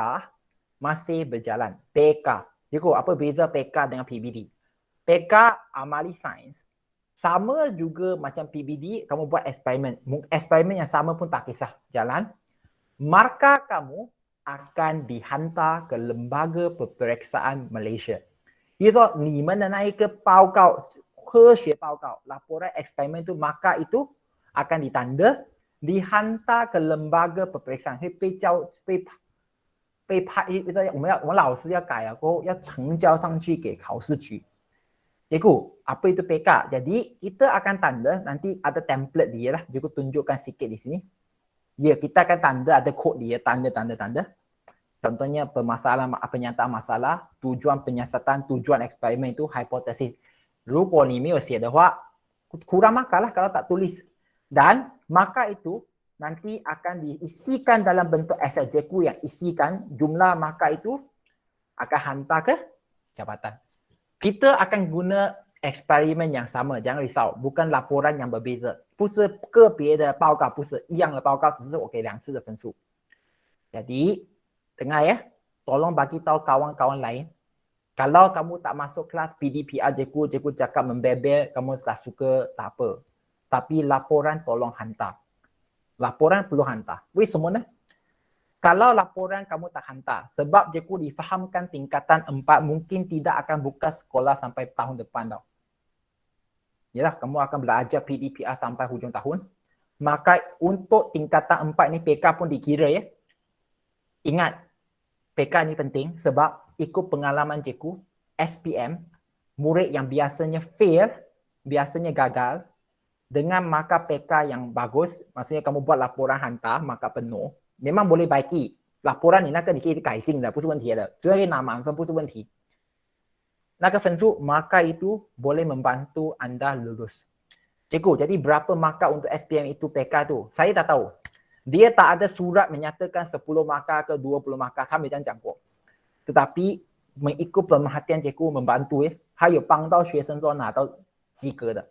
masih berjalan. PK. Cikgu, apa beza PK dengan PBD? PK amali sains sama juga macam PBD, kamu buat eksperimen. Eksperimen yang sama pun tak kisah jalan. Markah kamu akan dihantar ke Lembaga Peperiksaan Malaysia. 也就是说你们的那一个报告，科学报告 laporan eksperimen itu, maka itu akan ditanda, dihantar ke Lembaga Peperiksaan， 会被我们老师要改了过后要呈交上去给考试局。Cikgu, apa itu PK? Jadi kita akan tanda, nanti ada template dia lah, cikgu tunjukkan sikit di sini. Ya, kita akan tanda, ada kod dia, tanda. Contohnya penyataan masalah, tujuan penyiasatan, tujuan eksperimen itu hipotesis. 如果你没有写的话, kurang markah lah kalau tak tulis. Dan markah itu nanti akan diisikan dalam bentuk Excel. Cikgu yang isikan jumlah markah itu akan hantar ke jabatan. Kita akan guna eksperimen yang sama, jangan risau, bukan laporan yang berbeza. 不是个别的报告，不是一样的报告，只是我给2次的分数。Jadi, dengar ya, tolong bagi tahu kawan-kawan lain. Kalau kamu tak masuk kelas PDPR cikgu cakap membebel, kamu tak suka, tak apa. Tapi laporan tolong hantar. Laporan perlu hantar. Weh semua nah. Kalau laporan kamu tak hantar, sebab cikgu difahamkan tingkatan 4 mungkin tidak akan buka sekolah sampai tahun depan tau. Yalah, kamu akan belajar PDPR sampai hujung tahun. Maka untuk tingkatan 4 ni PK pun dikira ya. Ingat, PK ni penting sebab ikut pengalaman cikgu, SPM, murid yang biasanya fail, biasanya gagal, dengan markah PK yang bagus, maksudnya kamu buat laporan hantar, markah penuh, memang boleh baiki. Laporan ni 那个你可以改进的，不是问题的，只要可以拿满分不是问题。那个分数markah itu boleh membantu anda lulus. Cikgu, jadi berapa markah untuk SPM itu PK tu? Saya tak tahu. Dia tak ada surat menyatakan 10 markah ke 20 markah, 他没这样讲过。tetapi mengikut pemerhatian cikgu membantu ya, 还有帮到学生说拿到及格的。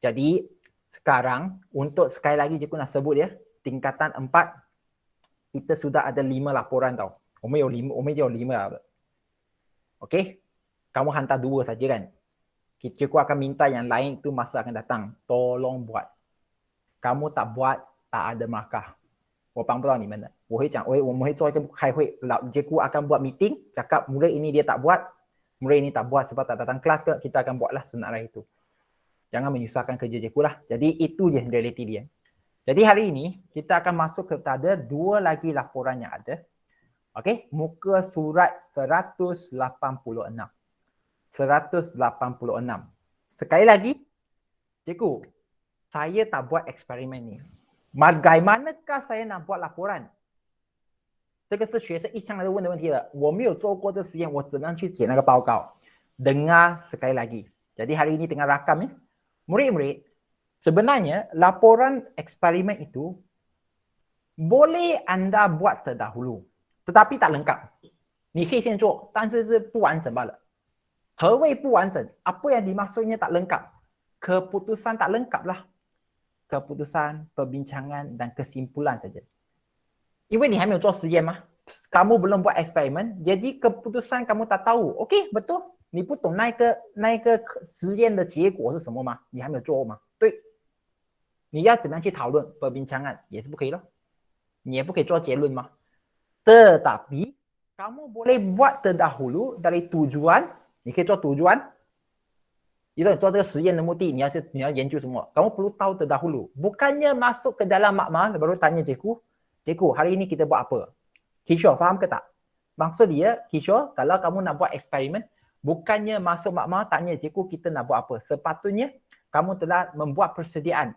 Jadi sekarang untuk sekali lagi cikgu nak sebut ya, tingkatan 4 kita sudah ada 5 laporan tau. 我们有5了。Okey? Kamu hantar 2 saja kan? Cikgu akan minta yang lain itu masa akan datang. Tolong buat. Kamu tak buat, tak ada markah. 我帮不到你们的。我会讲，我们会做一个开会，cikgu akan buat meeting, cakap murid ini dia tak buat, murid ini tak buat sebab tak datang kelas ke, kita akan buatlah senarai itu. Jangan menyusahkan kerja cikgu lah. Jadi itu je realiti dia. Jadi hari ini kita akan masuk kepada 2 lagi laporan yang ada. Okey, muka surat 186. 186. Sekali lagi, cikgu, saya tak buat eksperimen ni. Bagaimanakah saya nak buat laporan? 这个是学生一向来都问的问题了。我没有做过这实验，我怎样去写那个报告？ Dengar sekali lagi. Jadi hari ini tengah rakam ya. Murid-murid, sebenarnya laporan eksperimen itu boleh anda buat terdahulu, tetapi tak lengkap. 你可以先做，但是是不完整罢了。何谓不完整？ Apa yang dimaksudnya tak lengkap? Keputusan tak lengkap lah. Keputusan, perbincangan dan kesimpulan saja. 因为你还没有做实验嘛， kamu belum buat eksperimen, jadi keputusan kamu tak tahu. Okey, betul. 你不懂那个实验的结果是什么吗？ 你还没有做吗？ 对。 你要怎么样去讨论 perbincangan 也是不可以咯。 你也不可以做结论吗？ Tetapi kamu boleh buat terdahulu dari tujuan, 你可以做tujuan, 你说你做这个实验的目的，你要研究什么？Kamu perlu tahu terdahulu. Bukannya masuk ke dalam makmal baru tanya cikgu, hari ini kita buat apa? Kishore, faham ke tak? Maksud dia, Kishore, kalau kamu nak buat eksperimen, bukannya masuk makmal tanya cikgu kita nak buat apa. Sepatutnya kamu telah membuat persediaan.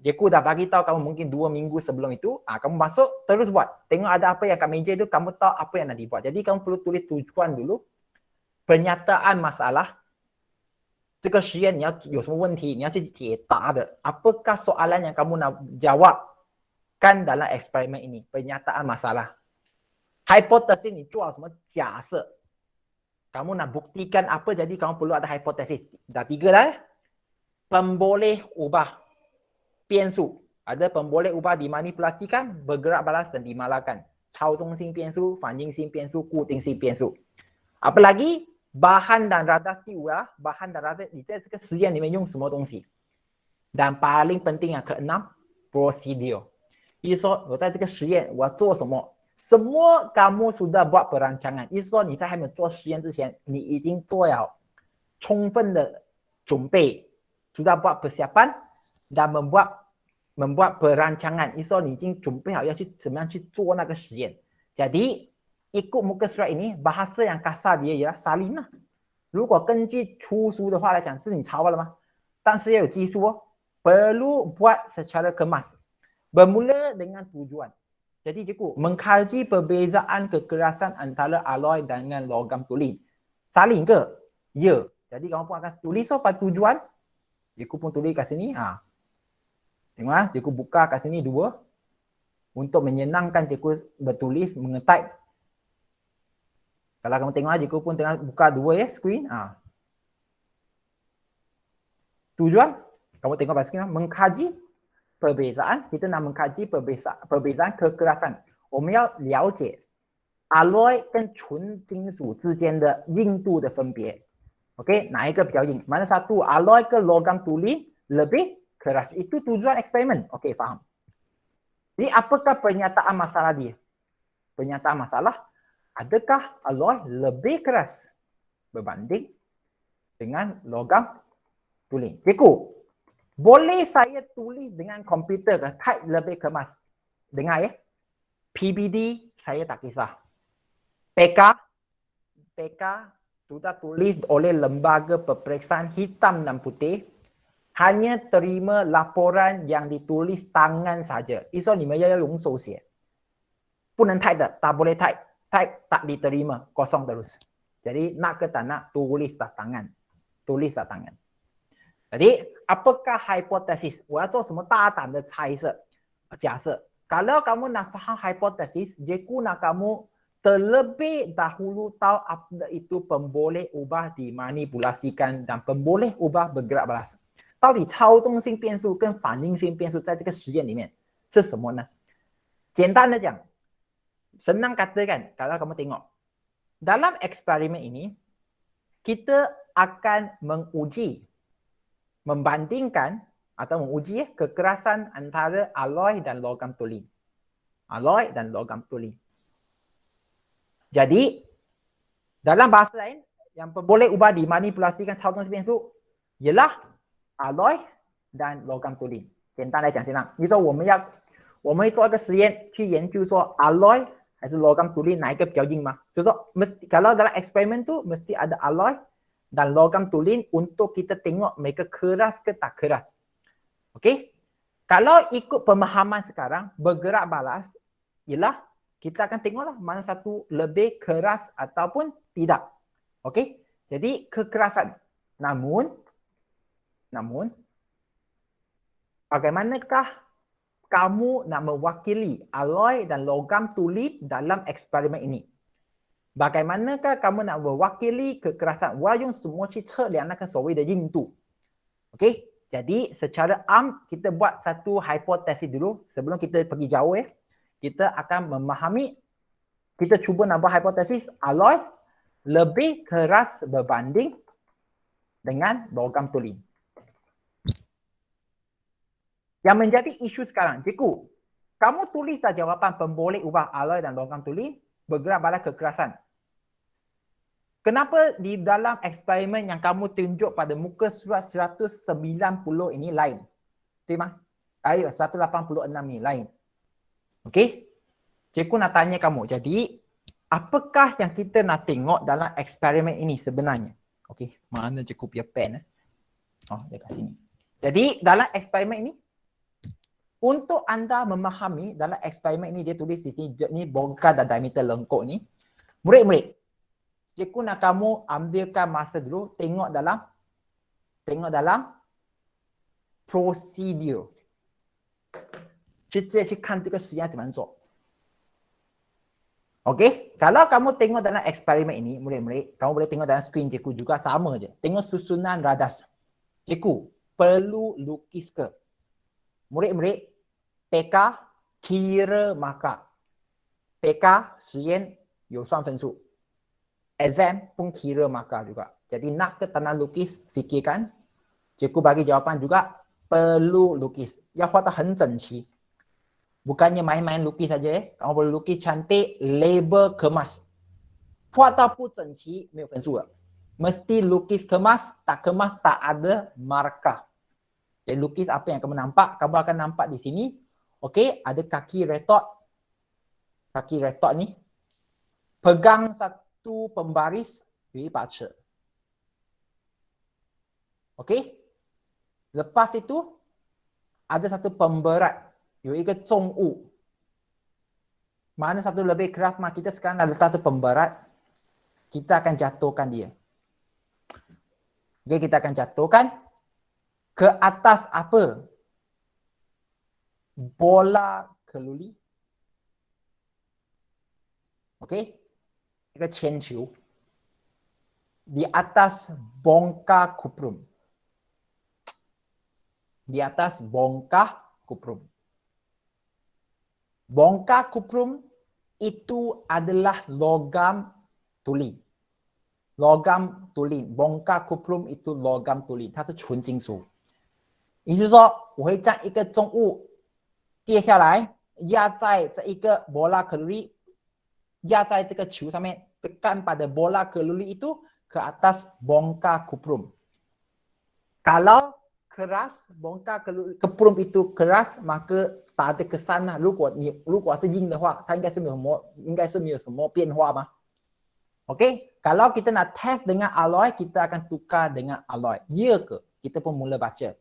Cikgu dah bagi tahu kamu mungkin 2 minggu sebelum itu, kamu masuk terus buat. Tengok ada apa yang kat meja itu, kamu tahu apa yang nak dibuat. Jadi kamu perlu tulis tujuan dulu, pernyataan masalah, 这个实验你要有什么问题，你要去解答的。Apakah soalan yang kamu nak jawabkan dalam eksperimen ini? Pernyataan masalah. Hipotesis 你做了什么假设？ Kamu nak buktikan apa, jadi kamu perlu ada hipotesis. Dah 3 dah. Pemboleh ubah. Piensu. Ada pemboleh ubah dimanipulasikan, bergerak balas dan dimalahkan. 操纵性变数、反应性变数、固定性变数。Apa lagi? Bahan dan radas diubah, bahan dan radas 你在这个实验里面用什么东西 dan paling penting yang keenam, prosedur. 意思说我在这个实验我要做什么 semua kamu sudah buat perancangan. 意思说你在还没有做实验之前你已经做了充分的准备 sudah buat persiapan dan membuat perancangan. 意思说你已经准备好要去怎么样去做那个实验 jadi ikut muka surat ini, bahasa yang kasar dia ialah salin lah. 如果根据出书的话来讲，是你抄了吗？但是要有技术哦， perlu buat secara kemas. Bermula dengan tujuan. Jadi cikgu, mengkaji perbezaan kekerasan antara alloy dengan logam tulen. Salin ke? Ya. Jadi kamu pun akan tulis pada tujuan. Cikgu pun tulis kat sini. Tengok cikgu buka kat sini 2. Untuk menyenangkan cikgu bertulis, mengetype. Kalau kamu tengok cikgu pun tengah buka 2 ya screen. Tujuan kamu tengok pada screen, mengkaji perbezaan, kita nak mengkaji perbezaan kekerasan. 我们要了解 alloy 跟纯金属之间的硬度的分别。OK, 哪一个比较硬？ Mana satu alloy ke logam tulen lebih keras? Itu tujuan eksperimen. OK, faham. Jadi apakah pernyataan masalah dia? Pernyataan masalah, adakah alloy lebih keras berbanding dengan logam tulen? Cikgu, boleh saya tulis dengan komputer ke? Type lebih kemas. Dengar ya. PBD saya tak kisah. PK sudah tulis oleh lembaga peperiksaan hitam dan putih. Hanya terima laporan yang ditulis tangan saja. 意思说你们要用手写，不能 type 的，tak boleh type tak diterima, kosong terus. Jadi nak ke tak nak, tulislah tangan. Tulislah tangan. Jadi apakah hipotesis? 我要做什么大胆的猜测？假设 kalau kamu nak faham hipotesis, cikgu nak kamu terlebih dahulu tahu apa itu pemboleh ubah dimanipulasikan dan pemboleh ubah bergerak balas. 到底操纵性变数跟反应性变数在这个实验里面是什么呢？简单的讲， senang katakan, kalau kamu tengok dalam eksperimen ini kita akan menguji, membandingkan atau menguji kekerasan antara alloy dan logam tulen. Alloy dan logam tulen. Jadi dalam bahasa lain, yang boleh ubah dimanipulasikan 操纵性变数 ialah alloy dan logam tulen. 简单来讲，senang。比如说我们做一个实验去研究说 alloy 还是 logam tulen 哪一个比较硬吗？就是说 kalau dalam eksperimen tu mesti ada alloy dan logam tulen untuk kita tengok mereka keras ke tak keras. Okey? Kalau ikut pemahaman sekarang, bergerak balas ialah kita akan tengoklah mana satu lebih keras ataupun tidak. Okey? Jadi kekerasan. Namun bagaimanakah kamu nak mewakili alloy dan logam tulen dalam eksperimen ini? Bagaimanakah kamu nak mewakili kekerasan? 我要用什么去测量那个所谓的硬度 Okey, jadi secara am kita buat satu hipotesis dulu sebelum kita pergi jauh ya. Kita akan memahami, kita cuba nak buat hipotesis alloy lebih keras berbanding dengan logam tulen. Yang menjadi isu sekarang, cikgu, kamu tulislah jawapan pemboleh ubah alloy dan logam tulen bergerak balas kekerasan. Kenapa di dalam eksperimen yang kamu tunjuk pada muka surat 190 ini lain? Betul mah? Ayo 186 ni lain. Okey? Cikgu nak tanya kamu. Jadi, apakah yang kita nak tengok dalam eksperimen ini sebenarnya? Okey, mana cikgu punya pen? Oh, dia kat sini. Jadi, dalam eksperimen ini, untuk anda memahami dalam eksperimen ini, dia tulis di sini, ni bongkar dan diameter lengkuk ni. Murid-murid, cikgu nak kamu ambilkan masa dulu, tengok dalam prosedur. 去直接去看这个实验怎么做。Okey, kalau kamu tengok dalam eksperimen ini, murid-murid, kamu boleh tengok dalam skrin cikgu juga sama je. Tengok susunan radas. Cikgu, perlu lukis ke? Murid-murid, PK kira markah. PK 实验有算分数。Exam pun kira markah juga. Jadi nak ke tak nak lukis, fikirkan. Cikgu bagi jawapan juga, perlu lukis. 要画得很整齐。 Bukannya main-main lukis saja. Kamu boleh lukis cantik, label kemas. 画到不整齐没有分数了。Mesti lukis kemas, tak ada markah. Jadi lukis apa yang kamu nampak, kamu akan nampak di sini. Okey, ada kaki retot. Kaki retot ni. Pegang satu pembaris, 有一把尺. Okey. Lepas itu, ada satu pemberat. 有一个重物. Mana satu lebih keras, mah kita sekarang dah letak tu pemberat. Kita akan jatuhkan dia. Okey, kita akan jatuhkan ke atas apa? Bola keluli. Okey. 一个铅球. Di atas bongkar kuprum. Di atas bongkar kuprum. Bongkar kuprum itu adalah logam tuli. Logam tuli. Bongkar kuprum itu logam tuli. 它是纯金属。意思是说，我会将一个重物跌下来，压在这一个 bola keluli， 压在这个球上面， tekan pada bola keluli itu ke atas bongkar kuprum. Kalau keras, bongkar kuprum itu keras, maka tak ada kesan lah. 如果是硬的话，它应该是没有什么变化嘛。Okey, kalau kita nak test dengan alloy, kita akan tukar dengan alloy. Ya ke? Kita pun mula baca.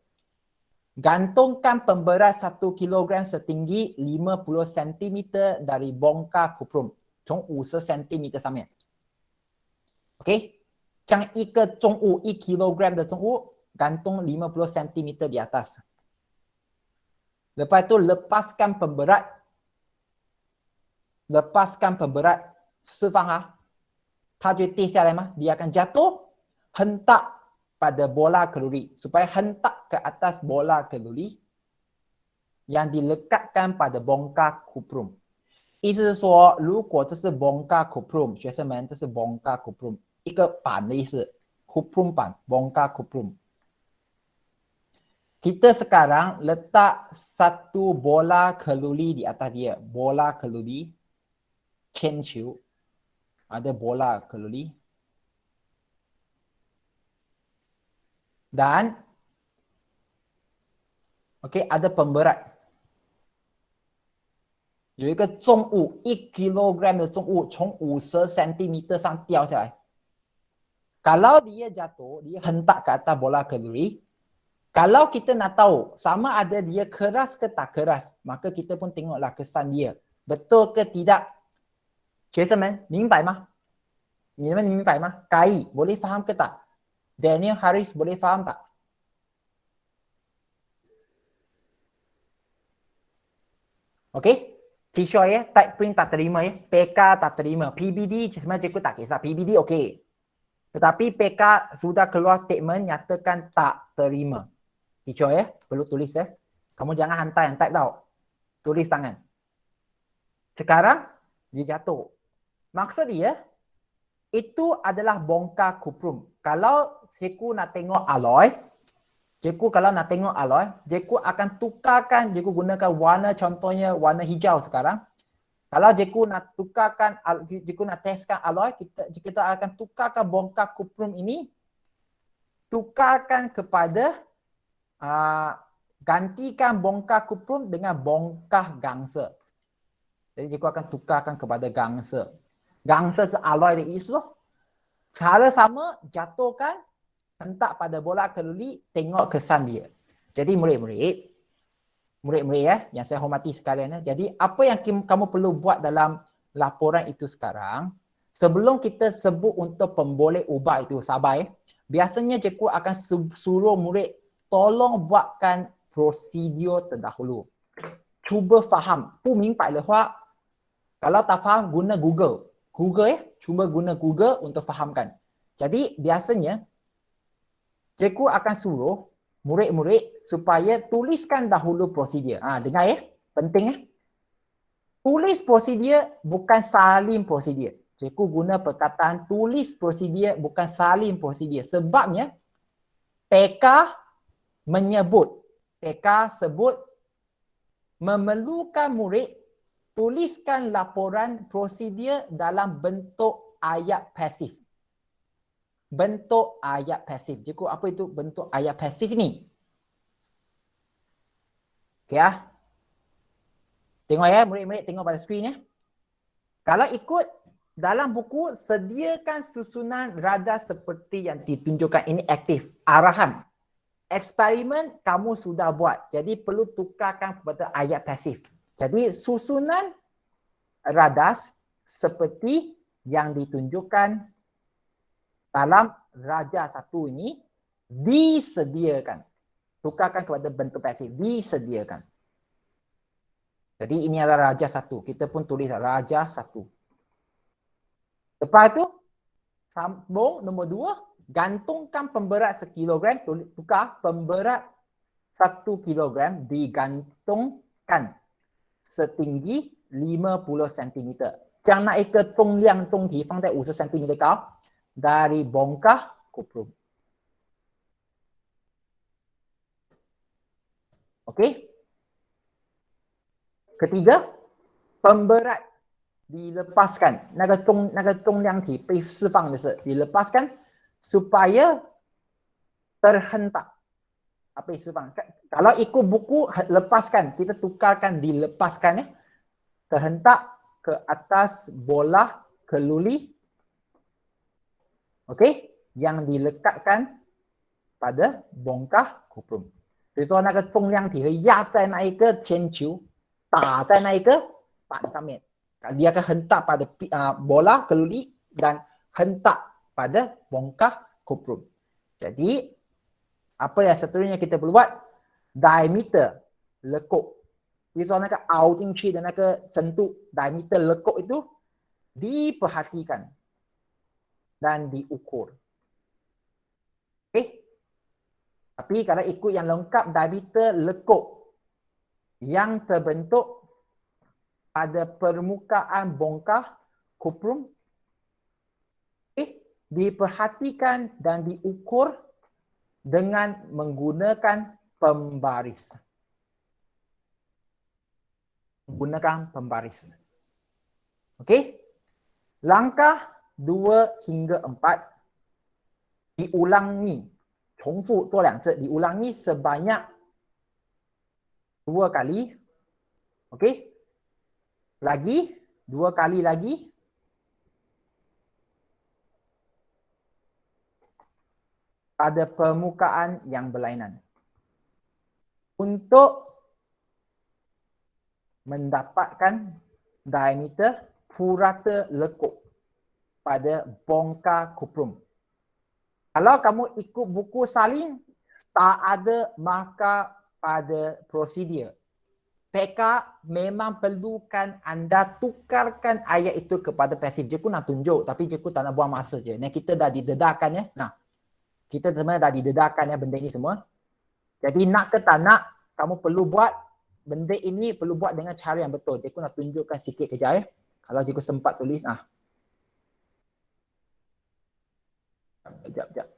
Gantungkan pemberat 1 kilogram setinggi 50 cm dari bongkar kuprum. 从50 cm 上面。Okey, 将一个重物1 kilogram 的重物 gantung 50 cm di atas. Lepas itu lepaskan pemberat. Lepaskan pemberat. 释放啊。它就会跌下来吗？ Dia akan jatuh. Hentak pada bola keluri. Supaya hentak ke atas bola keluri. Yang dilekatkan pada bongkar kuprum. 意思是说，如果这是 bongkar kuprum， 学生们，这是 bongkar kuprum， 一个板的意思 ，kuprum 板 ，bongkar kuprum。Kita sekarang letak satu bola keluli di atas dia. Bola keluli, 铅球, ada bola keluli. Dan, okey, ada pemberat. 有一个重物1 kilogram 的重物从50 cm 上掉下来。Kalau dia jatuh, dia hentak ke atas bola keluri. Kalau kita nak tahu sama ada dia keras ke tak keras, maka kita pun tengoklah kesan dia. Betul ke tidak? 学生们明白吗？你们明白吗？ Kai boleh faham ke tak? Daniel Haris boleh faham tak? Okey? T-shirt ya, type print tak terima ya, PK tak terima, PBD sebenarnya cikgu tak kisah, PBD okey. Tetapi PK sudah keluar statement nyatakan tak terima. T-shirt ya, perlu tulis ya. Kamu jangan hantar yang type tau. Tulis tangan. Sekarang dia jatuh. Maksud dia itu adalah bongkar kuprum. Kalau cikgu nak tengok alloy, cikgu kalau nak tengok alloy, cikgu akan tukarkan, cikgu gunakan warna, contohnya warna hijau sekarang. Kalau cikgu nak tukarkan, cikgu nak testkan alloy, kita akan tukarkan bongkar kuprum ini, tukarkan kepada, gantikan bongkar kuprum dengan bongkar gangsa. Jadi cikgu akan tukarkan kepada gangsa. Gangsa alloy dia isi. Cara sama, jatuhkan, hentak pada bola keluli, tengok kesan dia. Jadi murid-murid ya, yang saya hormati sekalian ya. Jadi apa yang kamu perlu buat dalam laporan itu sekarang, sebelum kita sebut untuk pemboleh ubah itu, sabar ya. Biasanya cikgu akan suruh murid tolong buatkan prosedur terdahulu. Cuba faham. 不明白的话, kalau tak faham guna Google. Google ya, cuba guna Google untuk fahamkan. Jadi biasanya cikgu akan suruh murid-murid supaya tuliskan dahulu prosedur. Dengar ya, penting ya. Tulis prosedur bukan salin prosedur. Cikgu guna perkataan tulis prosedur bukan salin prosedur. Sebabnya PK sebut memerlukan murid tuliskan laporan prosedur dalam bentuk ayat pasif. Bentuk ayat pasif. Cikgu, apa itu bentuk ayat pasif ni? Okay ya. Tengok ya, murid-murid tengok pada skrin ya. Kalau ikut dalam buku, sediakan susunan radar seperti yang ditunjukkan. Ini aktif. Arahan. Eksperimen kamu sudah buat. Jadi perlu tukarkan kepada ayat pasif. Jadi susunan radar seperti yang ditunjukkan dalam raja satu ini disediakan. Tukarkan kepada bentuk pasif. Disediakan. Jadi ini adalah raja satu. Kita pun tulis raja satu. Lepas itu, sambung nombor 2. Gantungkan pemberat 1 kilogram. Tukar pemberat 1 kilogram digantungkan setinggi 50 cm. Jangan nak ke tong liang tong ti, fang在50 cm 高 dari bongkar kuprum. Okey. Ketiga, pemberat dilepaskan. 那个重量体被释放的是 dilepaskan supaya terhentak. Apa yang释放? Kalau ikut buku lepaskan, kita tukarkan dilepaskan ya. Terhentak ke atas bola keluli. Okey, yang dilekatkan pada bongkar kuprum. 比如说那个重量体会压在那一个铅球，打在那一个板上面，dia akan hentak pada bola keluli dan hentak pada bongkar kuprum. Jadi apa yang seterusnya kita perlu buat? Diameter lekuk. 比如说那个凹进去的那个深度 diameter lekuk itu diperhatikan dan diukur. Okey. Tapi kalau ikut yang lengkap, diameter lekuk yang terbentuk pada permukaan bongkar kuprum diperhatikan dan diukur dengan menggunakan pembaris. Menggunakan pembaris. Okey? Langkah 2 hingga 4 diulangi. 重复做2次, diulangi sebanyak 2 kali. Okey? Lagi 2 kali lagi. Pada permukaan yang berlainan. Untuk mendapatkan diameter purata lekuk pada bongkar kuprum. Kalau kamu ikut buku salin, tak ada markah pada prosedur. PK memang perlukan anda tukarkan ayat itu kepada pasif. Cikgu nak tunjuk tapi cikgu tak nak buang masa je. Nah, kita dah didedarkan ya. Nah, kita sebenarnya dah didedarkan ya benda ini semua. Jadi nak ke tak nak, kamu perlu buat benda ini, perlu buat dengan cara yang betul. Cikgu nak tunjukkan sikit kejap ya. Kalau cikgu sempat tulis. Sekejap.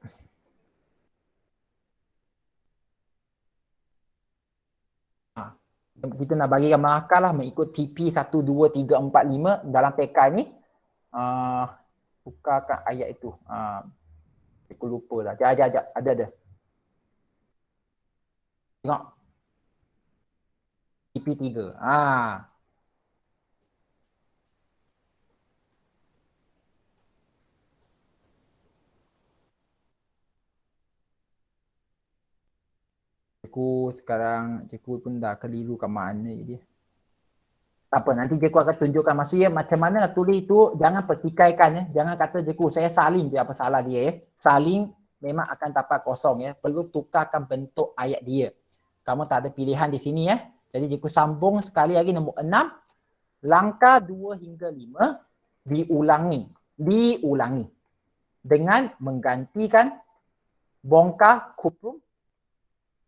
Kita nak bagikan markah lah mengikut TP 1, 2, 3, 4, 5 dalam PK ni. Bukakan ayat itu. Aku lupa lah. Sekejap. Ada. Tengok. TP 3. Cikgu pun dah keliru kat mana dia. Tak apa, nanti cikgu akan tunjukkan maksudnya macam mana tulis tu, jangan pertikaikan ya. Jangan kata cikgu saya salin je apa salah dia ya. Salin memang akan dapat kosong ya. Perlu tukarkan bentuk ayat dia. Kamu tak ada pilihan di sini ya. Jadi cikgu sambung sekali lagi nombor 6. Langkah 2 hingga 5 diulangi dengan menggantikan bongkah kuprum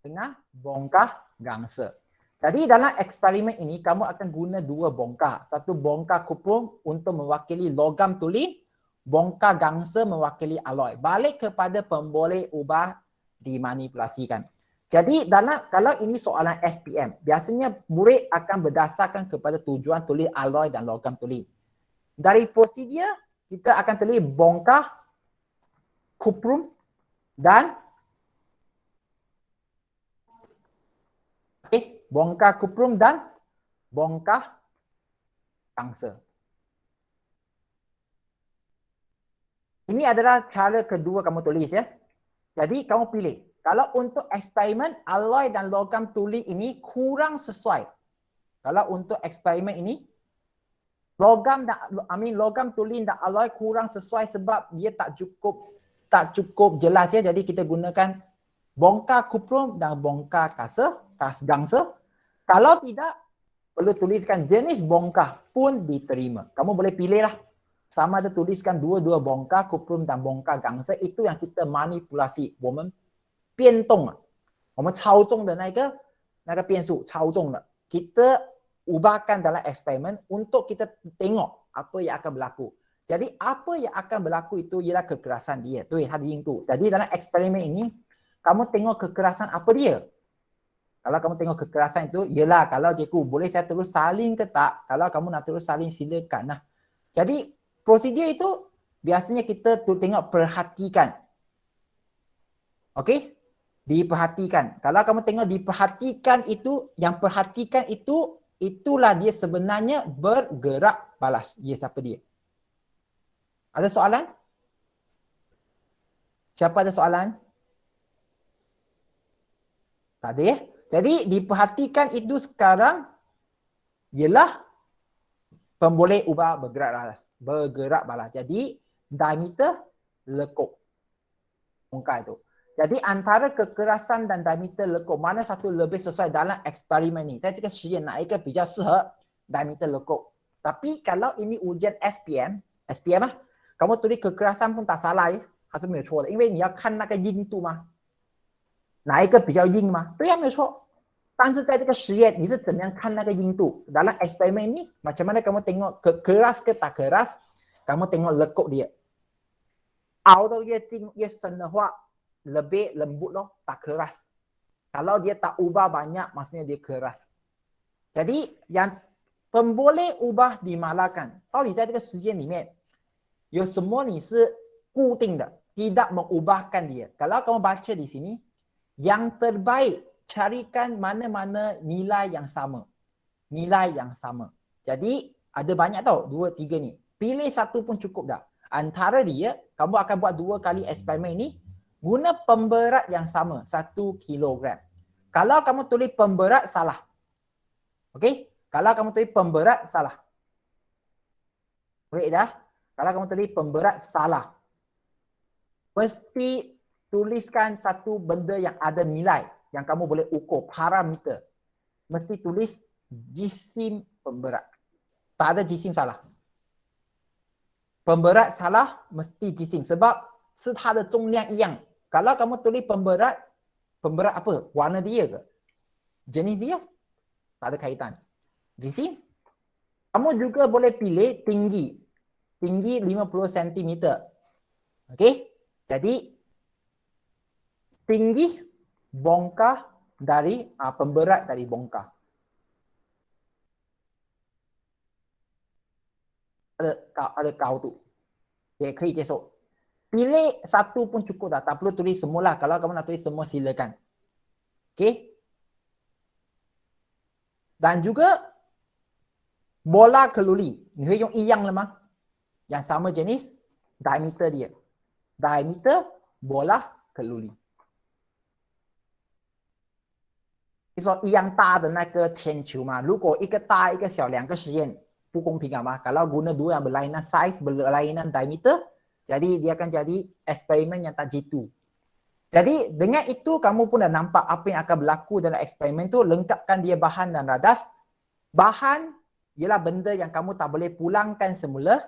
dengan bongkah gangsa. Jadi dalam eksperimen ini kamu akan guna dua bongkah. Satu bongkah kuprum untuk mewakili logam tuli, bongkah gangsa mewakili alloy. Balik kepada pemboleh ubah dimanipulasikan. Jadi kalau ini soalan SPM, biasanya murid akan berdasarkan kepada tujuan tulis alloy dan logam tuli. Dari prosedur kita akan tulis bongkah kuprum dan bongkah kuprum dan bongkah gangsa. Ini adalah cara kedua kamu tulis ya. Jadi kamu pilih. Kalau untuk eksperimen alloy dan logam tuli ini kurang sesuai. Kalau untuk eksperimen ini logam tuli dan alloy kurang sesuai sebab dia tak cukup jelas ya. Jadi kita gunakan bongkah kuprum dan bongkah gangsa. Kalau tidak, perlu tuliskan jenis bongkah pun diterima. Kamu boleh pilih lah. Sama ada tuliskan dua-dua bongkah, kuprum dan bongkah gangsa. Itu yang kita manipulasi. 我们变动了。我们操纵的那个变数，操纵了。Kita ubahkan dalam eksperimen untuk kita tengok apa yang akan berlaku. Jadi apa yang akan berlaku itu ialah kekerasan dia. Tu它的硬度. Jadi dalam eksperimen ini, kamu tengok kekerasan apa dia. Kalau kamu tengok kekerasan itu, ialah kalau cikgu boleh saya terus salin ke tak? Kalau kamu nak terus salin silakan lah. Jadi prosedur itu biasanya kita tengok perhatikan. Okey? Diperhatikan. Kalau kamu tengok diperhatikan itu, yang perhatikan itu, itulah dia sebenarnya bergerak balas. Ya, siapa dia? Ada soalan? Siapa ada soalan? Tak ada ya? Jadi diperhatikan itu sekarang ialah pemboleh ubah bergerak balas. Jadi diameter lekuk bongkah itu. Jadi antara kekerasan dan diameter lekuk mana satu lebih sesuai dalam eksperimen ni? Saya cakap 实验哪一个比较适合 diameter lekuk. Tapi kalau ini ujian SPM 啊， kamu tulis kekerasan pun tak salah ya, 还是没有错的，因为你要看那个硬度嘛，哪一个比较硬嘛，对呀，没有错。但是在这个实验，你是怎么样看那个硬度？Dalam eksperimen ni, macam mana kamu tengok keras ke tak keras? Kamu tengok lekuk dia. 熬得越近越深的话， lebih lembut loh, tak keras. Kalau dia tak ubah banyak, maksudnya dia keras. Jadi yang pemboleh ubah dimalahkan. 到底在这个实验里面，有什么你是固定的， tidak mengubahkan dia. Kalau kamu baca di sini, yang terbaik carikan mana-mana nilai yang sama. Nilai yang sama. Jadi ada banyak tau, 2, 3 ni. Pilih satu pun cukup dah. Antara dia, kamu akan buat 2 kali eksperimen ini, guna pemberat yang sama, 1 kilogram. Kalau kamu tulis pemberat, salah. Okey? Kalau kamu tulis pemberat, salah. Baik dah? Kalau kamu tulis pemberat, salah. Mesti tuliskan satu benda yang ada nilai, yang kamu boleh ukur, parameter. Mesti tulis jisim pemberat. Tak ada jisim salah. Pemberat salah, mesti jisim. Sebab 是它的重量一样. Kalau kamu tulis pemberat apa? Warna dia ke? Jenis dia? Tak ada kaitan. Jisim? Kamu juga boleh pilih tinggi. Tinggi 50 cm. Okey? Jadi, tinggi bongkah dari pemberat dari bongkah. ada kau tu. Dia klik esok. Pilih satu pun cukup dah. Tak perlu tulis semua lah. Kalau kamu nak tulis semua silakan. Okey. Dan juga bola keluli. Ni yung iyang lemah. Yang sama jenis diameter dia. Diameter bola keluli. 说一样大的那个铅球嘛，如果一个大一个小，两个实验不公平啊嘛。Kalau guna dua yang berlainan size, berlainan diameter, jadi dia akan jadi eksperimen yang tak jitu. Jadi dengan itu kamu pun dah nampak apa yang akan berlaku dalam eksperimen tu. Lengkapkan dia bahan dan radas. Bahan ialah benda yang kamu tak boleh pulangkan semula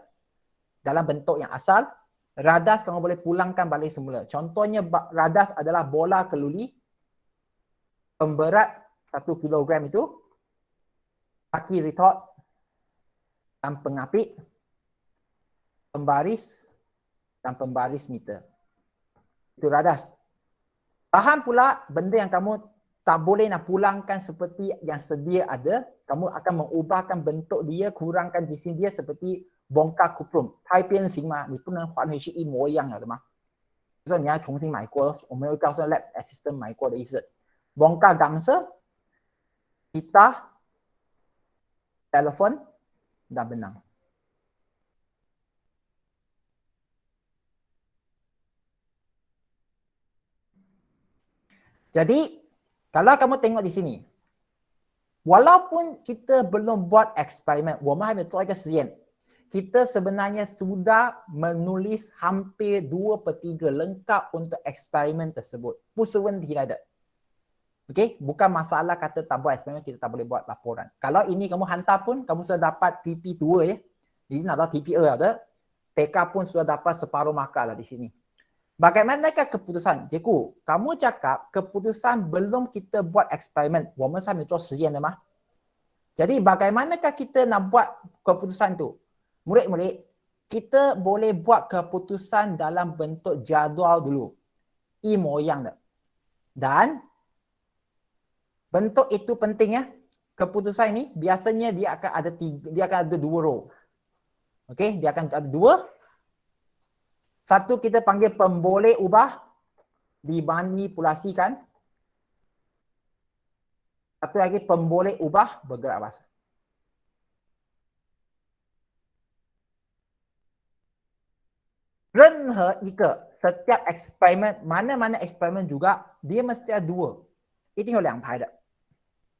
dalam bentuk yang asal. Radas kamu boleh pulangkan balik semula. Contohnya radas adalah bola keluli. Pemberat 1 kilogram itu, kaki retort dan pengapit, pembaris dan pembaris meter. Itu radas. Bahan pula benda yang kamu tak boleh nak pulangkan seperti yang sedia ada. Kamu akan mengubahkan bentuk dia, kurangkan jisim dia seperti bongkar kuprum. 太变形嘛，你不能还回去一模一样了的嘛。就是你要重新买过，我们会告诉 lab assistant 买过的意思。Bongkar gangsa, pita, telefon dan benang. Jadi, kalau kamu tengok di sini, walaupun kita belum buat eksperimen, 我们还没做一个实验, kita sebenarnya sudah menulis hampir 2/3 lengkap untuk eksperimen tersebut. 不是问题来的. Okey, bukan masalah kata tak buat eksperimen, kita tak boleh buat laporan. Kalau ini kamu hantar pun, kamu sudah dapat TP2 ya. Jadi nak tahu TP ada, PK pun sudah dapat separuh markah lah di sini. Bagaimanakah keputusan? Cikgu, kamu cakap keputusan belum kita buat eksperimen. 我们还没做实验的吗? Jadi bagaimanakah kita nak buat keputusan tu? Murid-murid, kita boleh buat keputusan dalam bentuk jadual dulu. 一模一样的. Dan bentuk itu penting ya. Keputusan ini biasanya dia akan ada 2 row. Okey, dia akan ada 2. Satu kita panggil pemboleh ubah, dimanipulasikan. Satu lagi pemboleh ubah, bergerak basah. Setiap eksperimen, mana-mana eksperimen juga, dia mesti ada 2. Ini 有2排的.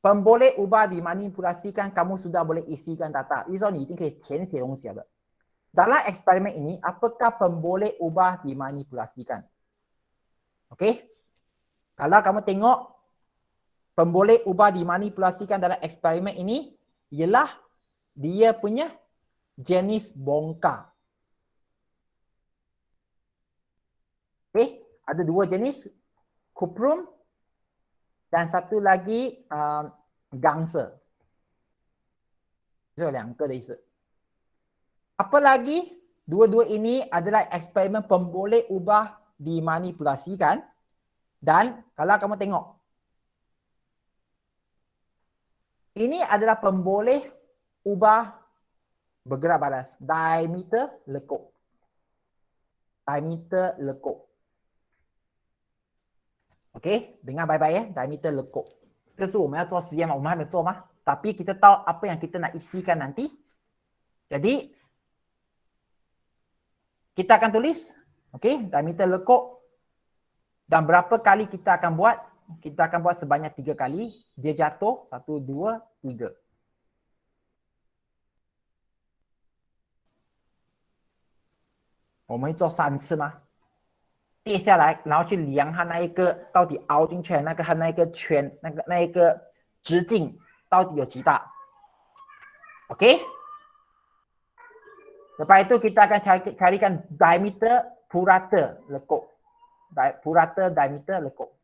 Pemboleh ubah dimanipulasikan, kamu sudah boleh isikan data. Ini 说你一定可以填写东西的. Dalam eksperimen ini, apakah pemboleh ubah dimanipulasikan? Okey? Kalau kamu tengok, pemboleh ubah dimanipulasikan dalam eksperimen ini, ialah dia punya jenis bongkar. Okey? Ada 2 jenis, kuprum dan satu lagi gangsa. Itu 2个的意思. Apa lagi? Dua-dua ini adalah eksperimen pemboleh ubah dimanipulasikan. Dan kalau kamu tengok, ini adalah pemboleh ubah bergerak balas. Diameter lekuk. Diameter lekuk. Okey, dengar baik-baik ya, diameter lekuk. 这是我们要做实验嘛，我们还没做吗? Tapi kita tahu apa yang kita nak isikan nanti. Jadi kita akan tulis, okey, diameter lekuk. Dan berapa kali kita akan buat? Kita akan buat sebanyak 3 kali. Dia jatuh, 1, 2, 3. Kita 做3次吗？跌下来，然后去量它那一个到底凹进去的那个它那一个圈，那一个直径到底有几大 ？Okey. Lepas itu kita akan carikan diameter purata lekuk. Purata diameter lekuk.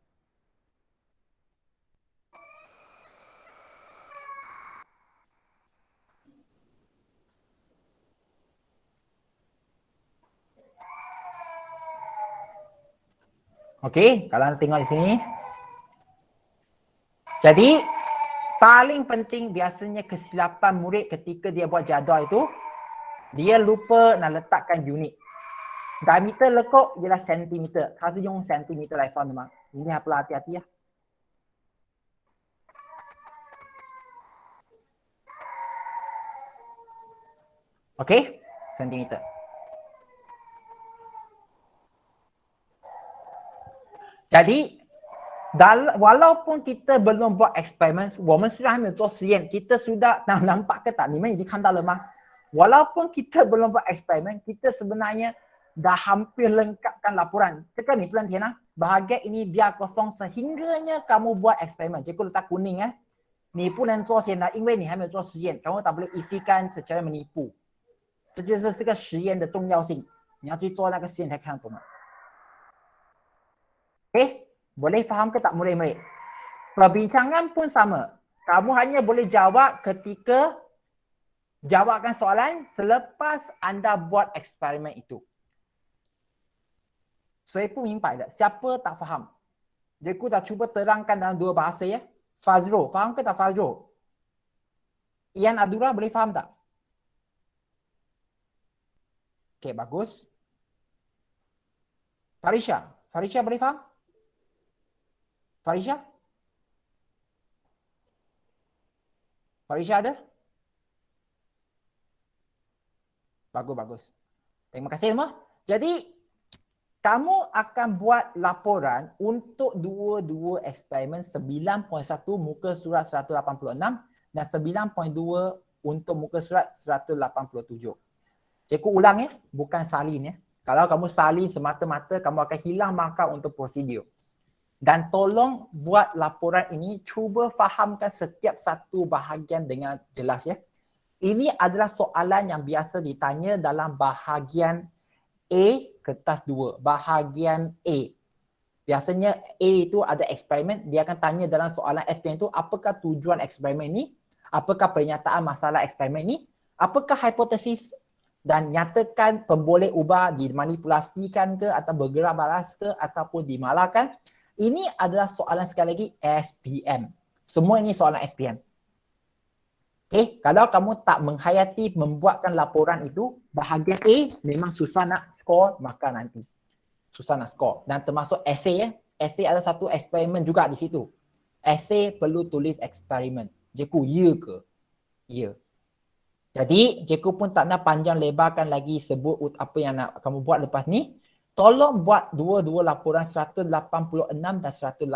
Okey, kalau anda tengok di sini. Jadi, paling penting biasanya kesilapan murid ketika dia buat jadual itu, Dia lupa nak letakkan unit. Diameter lekuk ialah sentimeter. 它是用 centimeter 来算的吗？一定要hati-hati ya. Okey, sentimeter. Jadi walaupun kita belum buat eksperimen, 我们虽然还没有做实验, kita sudah nampak ke tak? 你们已经看到了吗? Walaupun kita belum buat eksperimen, kita sebenarnya dah hampir lengkapkan laporan. Tekan ni pelan Tiana. Bahagian ini biar kosong sehingganya kamu buat eksperimen. Cikgu letak kuning 你不能做实验的，因为你还没有做实验，kamu tak boleh isikan secara menipu。这就是这个实验的重要性，你要去做那个实验才看得懂。boleh faham ke tak murid-murid? Perbincangan pun sama. Kamu hanya boleh jawab ketika jawabkan soalan selepas anda buat eksperimen itu. 谁不明白的？ Siapa tak faham? Cikgu dah cuba terangkan dalam dua bahasa ya. Fazrul, faham ke tak Fazrul? Ian Adura boleh faham tak? Okey, bagus. Farisha, Farisha boleh faham? Farisha? Farisha ada? Bagus, bagus. Terima kasih semua. Jadi, kamu akan buat laporan untuk dua-dua eksperimen 9.1 muka surat 186 dan 9.2 untuk muka surat 187. Cikgu ulang ya, bukan salin ya. Kalau kamu salin semata-mata, kamu akan hilang markah untuk prosedur. Dan tolong buat laporan ini, cuba fahamkan setiap satu bahagian dengan jelas ya. Ini adalah soalan yang biasa ditanya dalam bahagian A kertas 2, bahagian A. Biasanya A itu ada eksperimen, dia akan tanya dalam soalan eksperimen itu apakah tujuan eksperimen ini, apakah pernyataan masalah eksperimen ini, apakah hipotesis, dan nyatakan pemboleh ubah dimanipulasikan ke atau bergerak balas ke ataupun dimalahkan. Ini adalah soalan sekali lagi SPM. Semua ini soalan SPM. Kalau kamu tak menghayati membuatkan laporan itu, bahagian A memang susah nak skor maka nanti. Susah nak skor. Dan termasuk esei ya. Esei ada satu eksperimen juga di situ. Esei perlu tulis eksperimen. Cikgu, ya ke? Ya. Jadi, cikgu pun tak nak panjang lebarkan lagi sebut apa yang nak kamu buat lepas ni. Tolong buat dua-dua laporan 186 dan 187.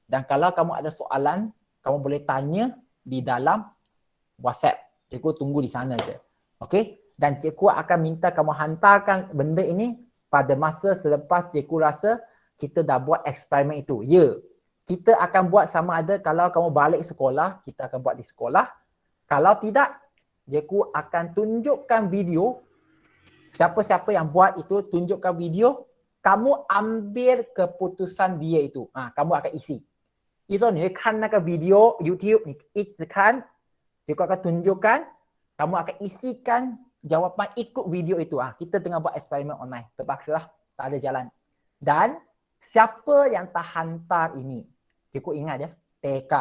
Dan kalau kamu ada soalan, kamu boleh tanya di dalam WhatsApp. Cikgu tunggu di sana je. Okey? Dan cikgu akan minta kamu hantarkan benda ini pada masa selepas cikgu rasa kita dah buat eksperimen itu. Ya. Kita akan buat sama ada kalau kamu balik sekolah, kita akan buat di sekolah. Kalau tidak, cikgu akan tunjukkan video. Siapa-siapa yang buat itu, tunjukkan video. Kamu ambil keputusan dia itu. Kamu akan isi. 比如说你会看那个 video YouTube， 你一直看，结果akan tunjukkan, kamu akan isikan jawapan ikut video itu. Kita tengah buat eksperimen online, terpaksalah, tak ada jalan. Dan siapa yang tak hantar ini? Cikgu ingat ya, TK.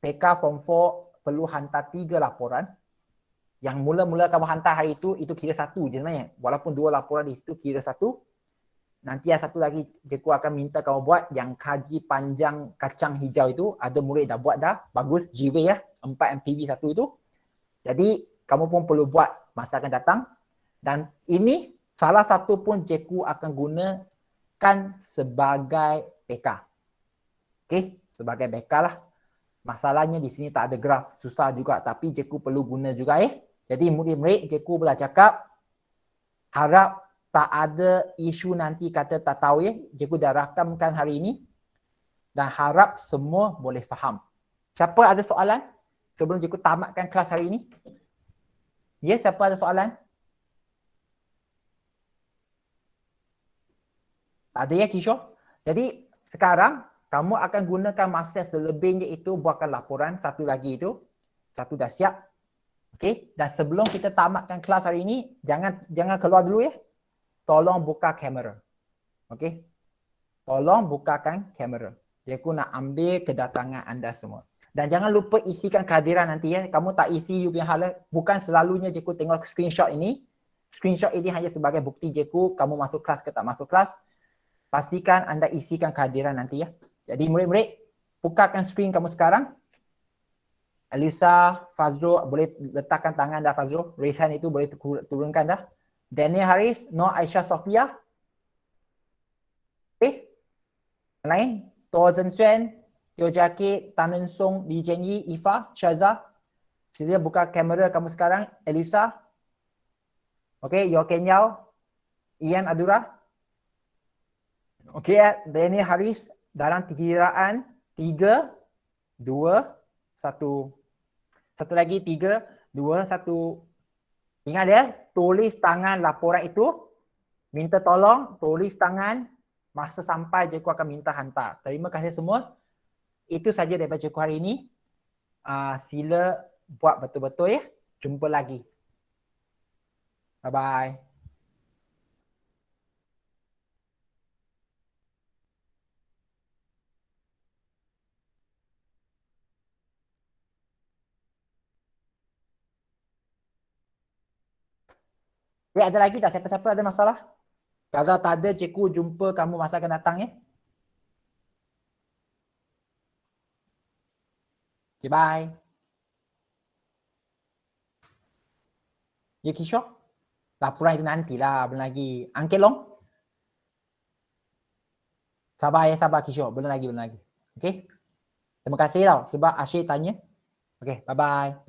TK Form 4 perlu hantar 3 laporan. Yang mula-mula kamu hantar hari itu kira 1 je sebenarnya. Walaupun 2 laporan di situ kira 1. Nanti yang satu lagi cikgu akan minta kamu buat yang kaji panjang kacang hijau itu. Ada murid dah buat dah. Bagus, GV ya. 4 MPV 1 itu. Jadi kamu pun perlu buat masa akan datang. Dan ini salah satu pun cikgu akan gunakan sebagai PK. Okey, sebagai PK lah. Masalahnya di sini tak ada graf. Susah juga tapi cikgu perlu guna juga Jadi murid-murid cikgu boleh cakap harap tak ada isu nanti kata tak tahu Cikgu dah rakamkan hari ini dan harap semua boleh faham. Siapa ada soalan sebelum cikgu tamatkan kelas hari ini? Ya, siapa ada soalan? Tak ada ya Kishore? Jadi sekarang kamu akan gunakan masa selebihnya itu buatkan laporan satu lagi itu. Satu dah siap. Okey, dan sebelum kita tamatkan kelas hari ini, jangan keluar dulu ya. Tolong buka kamera. Okey. Tolong bukakan kamera. Cikgu nak ambil kedatangan anda semua. Dan jangan lupa isikan kehadiran nanti ya. Kamu tak isi you punya hala. Bukan selalunya Cikgu tengok screenshot ini. Screenshot ini hanya sebagai bukti Cikgu kamu masuk kelas ke tak masuk kelas. Pastikan anda isikan kehadiran nanti ya. Jadi murid-murid, bukakan screen kamu sekarang. Elisa, Fazrul, boleh letakkan tangan dah Fazrul. Raise hand itu boleh turunkan dah. Daniel Haris, Noor Aisyah Sofia. Okay. Yang lain, Toh Zhen Xuan, Teo Jakit, Tan Nen Song, Li Jianyi, Ifa, Syaza. Sila buka kamera kamu sekarang. Elisa. Okay, Yo Ken Yao, Ian Adura. Okay, Daniel Haris dalam kiraan 3, 2, 1. Satu lagi 3, 2, 1. Ingat ya, tulis tangan laporan itu. Minta tolong, tulis tangan. Masa sampai Cikgu akan minta hantar. Terima kasih semua. Itu saja daripada Cikgu hari ini. Sila buat betul-betul ya. Jumpa lagi. Bye-bye. Ya, ada lagi tak? Siapa-siapa ada masalah? Kalau tak ada, Cikgu jumpa kamu masa akan datang ya. Okay, bye. Ya, Kishore. Laporan itu nantilah, belum lagi. Angkel Long. Sabar ya, sabar Kishore. Belum lagi. Okay. Terima kasih tau sebab Asyik tanya. Okay, bye-bye.